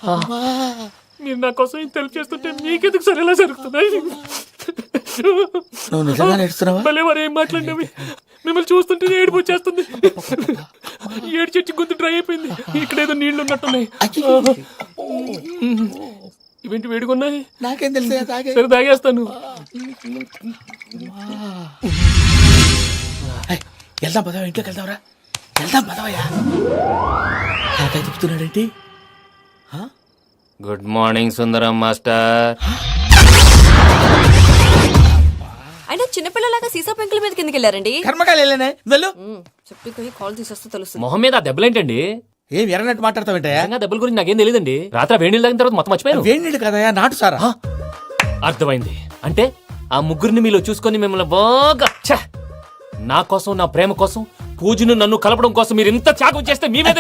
మీరు నా కోసం ఇంత హెల్ప్ చేస్తుంటే మీకెందుకు సరే ఎలా జరుగుతున్నాయి? నువ్వు నిజంగా నేర్చుతున్నావా? భలే మరి ఏం మాట్లాడినవి. మిమ్మల్ని చూస్తుంటే ఏడుపు వచ్చేస్తుంది. ఏడు చెట్టు గొంతు డ్రై అయిపోయింది. ఇక్కడ ఏదో నీళ్లు ఉన్నట్టున్నాయి. ఇవేంటి వేడుకున్నాయి? నాకేం తెలుసు. సరే తాగేస్తాను. వెళ్దాం పదవా, ఇంట్లోకి వెళ్దాంరా. వెళ్దాం పదవయ్యా. నాకై చెప్తున్నాడేంటి? Good morning Sundaram master. అయినా చిన్నపిల్లలాగా సీసా పెంకుల మీద కిందకి వెళ్ళారండి. కర్మకాయలు వెళ్ళానే వెళ్ళు. చెప్పి కాల్ తీసేస్తే తెలుస్తుంది. మొహం మీద ఆ దెబ్బలేంటండి? ఏం ఎర్రనట్టు మాట్లాడతావేంటయా? దెబ్బల గురించి నాకేం తెలియదండి. రాత్రి వేడి నీళ్ళు తాగిన తర్వాత మొత్తం మర్చిపోయాను. వేడి నీళ్ళు కదయా, నాటు సారా. అర్థమైంది. అంటే ఆ ముగ్గురిని మీలో చూసుకొని మిమ్మల్ని బాగా నా కోసం నా ప్రేమ కోసం పూజను నన్ను కలపడం కోసం మీరు ఇంత త్యాగం చేస్తే మీ మీద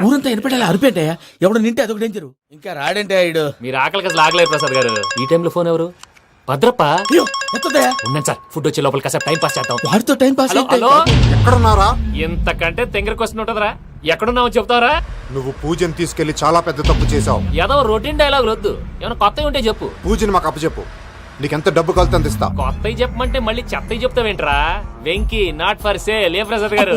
ఊరంతా ఎనపడేలా అరిపేంటయా? ఎవడు నింటే అదొక డేంజరు. ఇంకా రాడంటే ఆయుడు. మీరు ఆకలికి అసలు ఆగలేరు ప్రసాద్ గారు. ఈ టైంలో ఫోన్ ఎవరు? భద్రప్ప. ఉన్నాను సార్. ఫుడ్ వచ్చే లోపల కాసేపు టైం పాస్ చేద్దాం. వాడితో టైం పాస్. హలో ఎక్కడున్నారా? ఇంతకంటే తెంగర క్వశ్చన్ ఉంటుందిరా. ఎక్కడున్నావో చెప్తావరా? నువ్వు పూజని తీసుకెళ్లి చాలా పెద్ద తప్పు చేసావు. ఏదో రొటీన్ డైలాగ్ వద్దు. ఏమైనా కొత్తవి ఉంటే చెప్పు. పూజని మాకు అప్పచెప్పు. నీకెంత డబ్బు కలితే అంత ఇస్తా. కొత్తవి చెప్పమంటే మళ్ళీ చెత్తవి చెప్తావేంట్రా? Venky not for sale. ఏ ప్రసాద్ గారు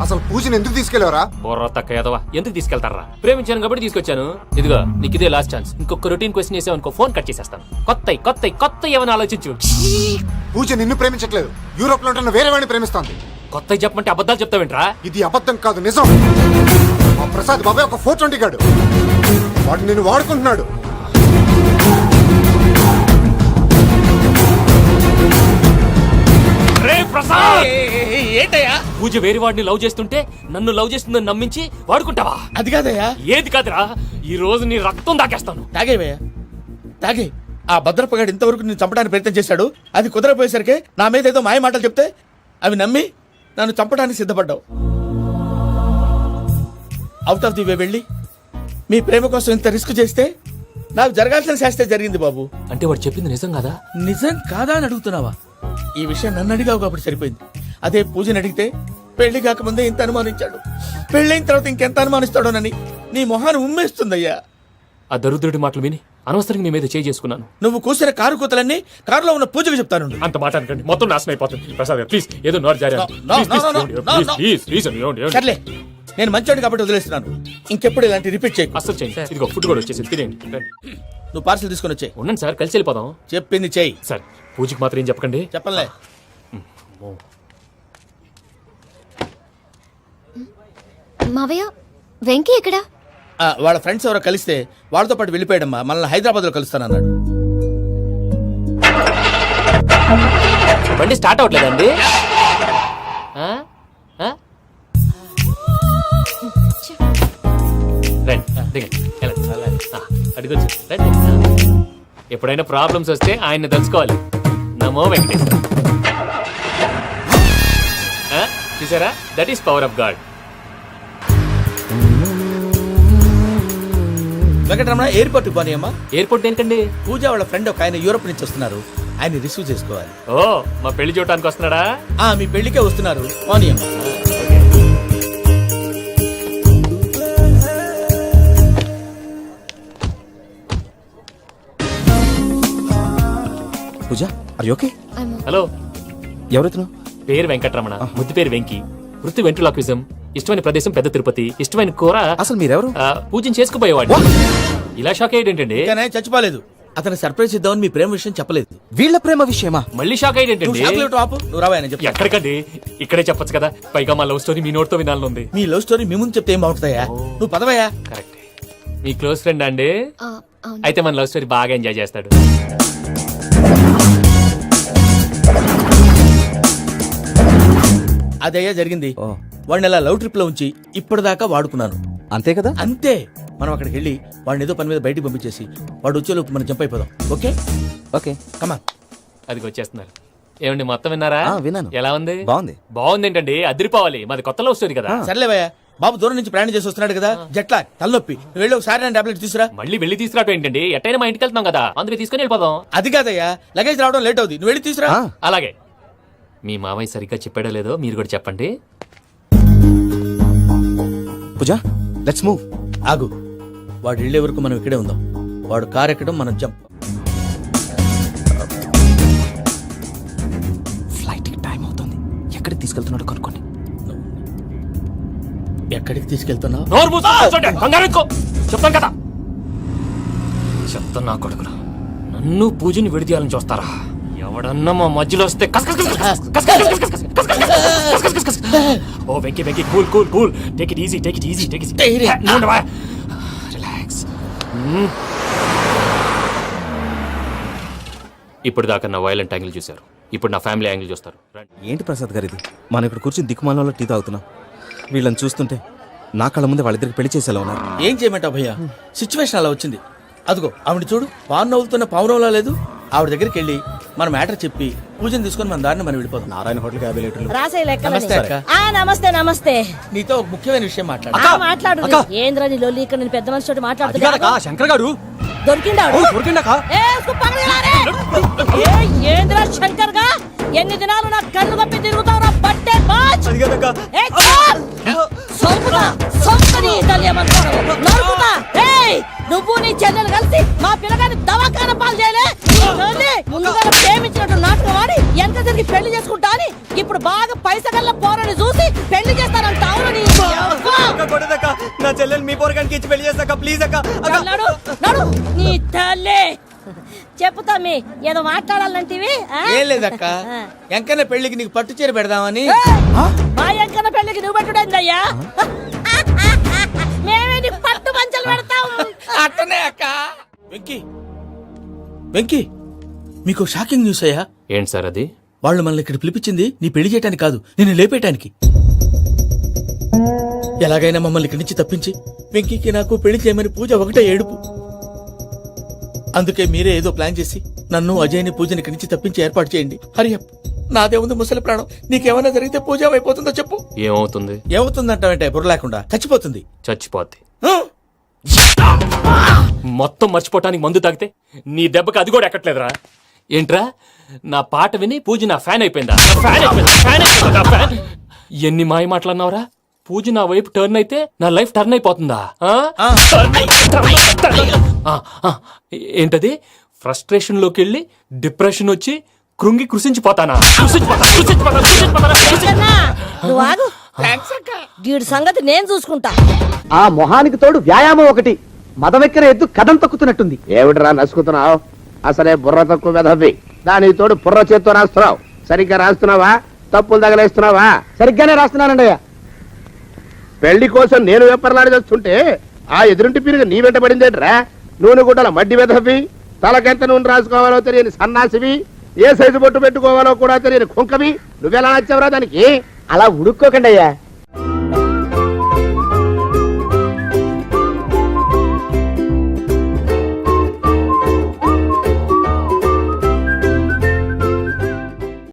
అసలు పూజని ఎందుకు తీసుకెళ్లేవరా? బొర్ర తక్క ఏదవా. ఎందుకు తీసుకెళ్తారా? ప్రేమించాను కాబట్టి తీసుకొచ్చాను. ఇదిగో నీకు ఇదే లాస్ట్ ఛాన్స్. ఇంకొక రొటీన్ క్వశ్చన్ చేసావు అనుకో ఫోన్ కట్ చేసేస్తాను. కొత్త ఏమైనా ఆలోచించు. పూజ నిన్ను ప్రేమించట్లేదు. యూరోప్ లో ఉంటున్న వేరే వాడిని ప్రేమిస్తాంది. కొత్తవి చెప్పమంటే అబద్ధాలు చెప్తావేంట్రా? ఇది అబద్ధం కాదు, నిజం. మా ప్రసాద్ బాబాయ్ ఒక 420 గాడు. వాడు నిన్ను వాడుకుంటున్నాడు. రేపు ప్రసాద్ ఏంటయ్యా పూజ వేరే వాడిని లవ్ చేస్తుంటే నన్ను లవ్ చేస్తుందని నమ్మించి వాడుకుంటావా? అది కాదయ్యా. ఏది కాదురా, ఈ రోజు నీ రక్తం దాకేస్తాను. తాగేవయ్యా తాగే. ఆ భద్రపగాడు ఇంతవరకు నేను చంపడానికి ప్రయత్నం చేశాడు. అది కుదరపోయేసరికి నా మీద ఏదో మాయ మాటలు చెప్తే అవి నమ్మి నన్ను చంపడానికి సిద్ధపడ్డావు. అవుట్ ఆఫ్ ది వే వెళ్ళి మీ ప్రేమ కోసం ఇంత రిస్క్ చేస్తే నాకు జరగాల్సిన శాస్త్రే జరిగింది బాబు. అంటే వాడు చెప్పింది నిజం కదా? నిజం కాదా అని అడుగుతున్నావా? ఈ విషయం నన్ను అడిగావు కాబట్టి సరిపోయింది. అదే పూజని అడిగితే పెళ్లి కాకముందే ఇంత అనుమానించాడు, పెళ్ళైన తర్వాత ఇంకెంత అనుమానిస్తాడోనని నీ మొహాన్ని ఉమ్మేస్తుందయ్యా. ఆ దరిద్రుడి మాటలు విని అనవసరంగా మీ మీద చేయి చేసుకున్నాను. నువ్వు కూసిన కారు కూతలన్నీ కారులో ఉన్న పూజకు చెప్తాను. అంత మాట అనకండి, మొత్తం నాశనం అయిపోతుంది. ప్రసాద్ గారు ప్లీజ్ ఏదో నోరు జారీ. సర్లే, నేను మంచోడు కాబట్టి వదిలేస్తున్నాను. ఇంకెప్పుడు ఇలాంటి రిపీట్ చేయకు. అసలు చేయండి. ఇదిగో ఫుడ్ కూడా వచ్చేసి తినేయండి. నువ్వు పార్సల్ తీసుకొని వచ్చాయి. ఉండండి సార్, కలిసి వెళ్ళిపోదాం. చెప్పింది చెయ్యి సార్. పూజకి మాత్రం ఏం చెప్పకండి. చెప్పలే. మావయ్య, వెంకీ ఎక్కడా? వాళ్ళ ఫ్రెండ్స్ ఎవరో కలిస్తే వాళ్ళతో పాటు వెళ్ళిపోయాడమ్మా. మనల్ని హైదరాబాద్ లో కలుస్తానన్నాడు. బండి స్టార్ట్ అవ్వట్లేదండి. ఎప్పుడైనా ప్రాబ్లమ్స్ వస్తే ఆయన్ని తెలుసుకోవాలి. నమో వెంకటేశ్వర. చూసారా, that is power of God. Venkataramana, airport పోనీ అమ్మా. ఎయిర్పోర్ట్ ఏంటండి? పూజ వాళ్ళ ఫ్రెండ్ ఒక ఆయన యూరోప్ నుంచి వస్తున్నారు, ఆయన రిసీవ్ చేసుకోవాలి. ఓ, మా పెళ్లి చూడటానికి వస్తున్నాడా? మీ పెళ్లికే వస్తున్నారు. పోనీ అమ్మా. పూజ, ఆర్ యు ఓకే? హలో, ఎవరెత్తును? పేరు వెంకటరమణ, ముద్దు పేరు వెంకి, వృత్తి వెంట్రులాక్విజం, ఇష్టమైన ప్రదేశం పెద్ద తిరుపతి, ఇష్టమైన కూర. అసలు మీరెవరు? పూజను చేసుకుపోయేవాడు. ఇలా షాక్ అయ్యేటండి? చచ్చిపోలేదు. అతను సర్ప్రైజ్ ఇద్దామని మీ ప్రేమ విషయం చెప్పలేదు. వీళ్ళ ప్రేమ విషయమా? మళ్ళీ షాక్ అయ్యేటండి? నువ్వు రావాయని చెప్పి. ఎక్కడికండి, ఇక్కడే చెప్పొచ్చు కదా. పైగా మా లవ్ స్టోరీ మీ నోట్తో వినాలని ఉంది. మీ లవ్ స్టోరీ మీ ముందు చెప్తే ఏం బాగుంటుందయ్యా? నువ్వు పదవయ్యా. కరెక్ట్. మీ క్లోజ్ ఫ్రెండ్ అండి? అయితే మన లవ్ స్టోరీ బాగా ఎంజాయ్ చేస్తాడు. అదయ్యా జరిగింది. వాడిని అలా లవ్ ట్రిప్ లో ఉంచి ఇప్పటిదాకా వాడుకున్నాను. అంతే కదా? అంతే. మనం అక్కడికి వెళ్ళి వాడిని ఏదో పని మీద బయటికి పంపించేసి వాడు వచ్చేలోపు మనం జంప్ అయిపోదాం. ఓకే ఓకే కమా. అది వచ్చేస్తున్నారు. ఏమండి, మొత్తం విన్నారా? విన్నాను. ఎలా ఉంది? బాగుంది. బాగుంది ఏంటండి, అదిరిపోవాలి. మాది కొత్త లవ్ స్టోరీ కదా. సర్లేవయ్యా, బాబు దూరం నుంచి ప్రయాణం చేసి వస్తున్నాడు కదా, జట్లా తలనొప్పి. నువ్వు వెళ్ళి ఒకసారి టాబ్లెట్ తీసుకురా. మళ్ళీ వెళ్ళి తీసుకురావటం ఏంటండి? ఎట్టైనా మా ఇంటికి వెళ్తున్నాం కదా, అందుకే తీసుకుని వెళ్ళిపోదాం. అది కాదయ్యా, లగేజ్ రావడం లేట్ అవుతుంది. నువ్వు వెళ్ళి తీసుకురా. అలాగే. మీ మావయ్య సరిగ్గా చెప్పాడో లేదో మీరు కూడా చెప్పండి. పూజ, లెట్స్ మూవ్. ఆగు, వాడు వెళ్ళే వరకు మనం ఇక్కడే ఉందాం. వాడు కార్ ఎక్కడం, మనం జంప్. ఫ్లైట్ కి టైం అవుతుంది. ఎక్కడికి తీసుకెళ్తున్నాడో కనుక్కోండి. ఎక్కడికి తీసుకెళ్తున్నావు? నోరు మూసుకొని కూర్చోండి, కంగారు ఎక్కువ. చెప్తాను కదా. చెప్తాను నా కొడుకులు, నన్ను పూజని విడిదీయాలని చూస్తారా? ఎవడన్నా మా మధ్యలో వస్తే ఓ Venky Venky, cool cool cool, take it easy, take it easy, take it easy. Relax. ఇప్పుడు దాకా నా వైలెంట్ యాంగిల్ చూశారు, ఇప్పుడు నా ఫ్యామిలీ యాంగిల్ చూస్తారు. ఏంటి ప్రసాద్ గారు ఇది? మనం ఇక్కడ కూర్చొని దిక్కుమాలలో టీ తాగుతున్నాం. వీళ్ళని చూస్తుంటే నా కళ్ళ ముందే వాళ్ళిద్దరికి పెళ్లి చేసేలా ఉన్నారు. ఏం చేయమంటావు భయ్యా, సిచ్యువేషన్ అలా వచ్చింది. అదిగో ఆవిడ చూడు, పావు నవ్వుతున్న పావునవ్వులా లేదు. ఆవిడ దగ్గరికి వెళ్ళి మన మ్యాటర్ చెప్పి పూజను తీసుకొని మన దారిని మనం వెళ్ళిపోతాం. నారాయణ హోటల్ 50 లీటర్లు. నమస్తే అక్క. నమస్తే నమస్తే. నీతో ఒక ముఖ్యమైన విషయం మాట్లాడు. ఏంద్రా నీ లొల్లి? ఇక్కడ నేను పెద్ద మనిషితో మాట్లాడుతున్నా. శంకర్ గారు దొరికిందాడు. దొరికిందాకా? ఏంద్రా శంకర్ గా? ఎన్ని దినాలు నా కళ్ళు కప్పి తిరుగుతావు? బట్టే బాచ్. నువ్వు నీ చెల్లెలు కలిసి మా పిల్లగాని దవాఖాన పాలు చేయలే. ముందుగా ప్రేమించినట్టు నాటకం ఆడి ఎంత తిరిగి పెళ్లి చేసుకుంటా అని ఇప్పుడు బాగా పైసగల్ల పోరని చూసి పెళ్లి చేస్తానంట. నా చెల్లెలు మీ పోరగానికి ఇచ్చి పెళ్లి చేస్తాక ప్లీజ్ అక్క. నడు నీ తల్లి. చెప్పుతా మీ ఏదో మాట్లాడాలంటివి. ఏం లేదక్క, ఎంకన్న పెళ్లికి నీకు పట్టు చీర పెడదామని. మా ఎంకన్న పెళ్లికి నువ్వు పెట్టుడైందయ్యా? మేమే నీకు పట్టు పంచలు పెడతాం. అట్టనే అక్క. వెంకీ వెంకీ, మీకు షాకింగ్ న్యూస్ అయ్యా. ఏంటి సార్ అది? వాళ్ళు మనల్ని ఇక్కడ పిలిపించింది నీ పెళ్లి చేయటానికి కాదు, నిన్ను లేపేయటానికి. ఎలాగైనా మమ్మల్ని ఇక్కడి నుంచి తప్పించి వెంకీకి నాకు పెళ్లి చేయమని పూజ ఒకటే ఏడుపు. అందుకే మీరే ఏదో ప్లాన్ చేసి నన్ను అజయ్ని పూజని ఇక్కడి నుంచి తప్పించి ఏర్పాటు చేయండి. హరియప్, నాదే ఉంది ముసలి ప్రాణం. నీకేమైనా జరిగితే పూజ అయిపోతుందో చెప్పు. ఏమవుతుంది? ఏమవుతుందంటావంటే బుర్ర లేకుండా చచ్చిపోతుంది. చచ్చిపోద్ది. మొత్తం మర్చిపోవటానికి మందు తాగితే నీ దెబ్బకి అది కూడా ఎక్కట్లేదురా. ఏంట్రా, నా పాట విని పూజ నా ఫ్యాన్ అయిపోయిందా? ఎన్ని మాయ మాటలన్నావురా? పూజ నా వైపు టర్న్ అయితే నా లైఫ్ టర్న్ అయిపోతుందా? ఏంటది? ఫ్రస్ట్రేషన్ లోకి వెళ్ళి డిప్రెషన్ వచ్చి కృంగి కృషించిపోతానా? నువ్వు ఆగు. వీడి సంగతి నేను చూసుకుంటా. ఆ మొహానికి తోడు వ్యాయామం ఒకటి, మదవెక్కిన ఎద్దు కథం తొక్కుతున్నట్టుంది. ఏమిటిరా నసుకుతున్నావు? అసలే బుర్ర తక్కువ వెధవి. దానికి తోడు బుర్ర చేత్తో రాస్తున్నావు. సరిగ్గా రాస్తున్నావా? తప్పులు తగలేస్తున్నావా? సరిగ్గానే రాస్తున్నానండి అయ్యా. పెళ్లి కోసం నేను వెప్పర్లాడి వస్తుంటే ఆ ఎదురింటి పీరుగా నీ వెంట పడిందేట్రా? నూనె గుడ్డల మడ్డి వెధవి, తలకెంత నూనె రాసుకోవాలో తెలియని సన్నాసివి, ఏ సైజు బొట్టు పెట్టుకోవాలో కూడా తెలియని కుంకవి. నువ్వెలా నచ్చావురా దానికి? అలా ఉడుక్కోకండి అయ్యా.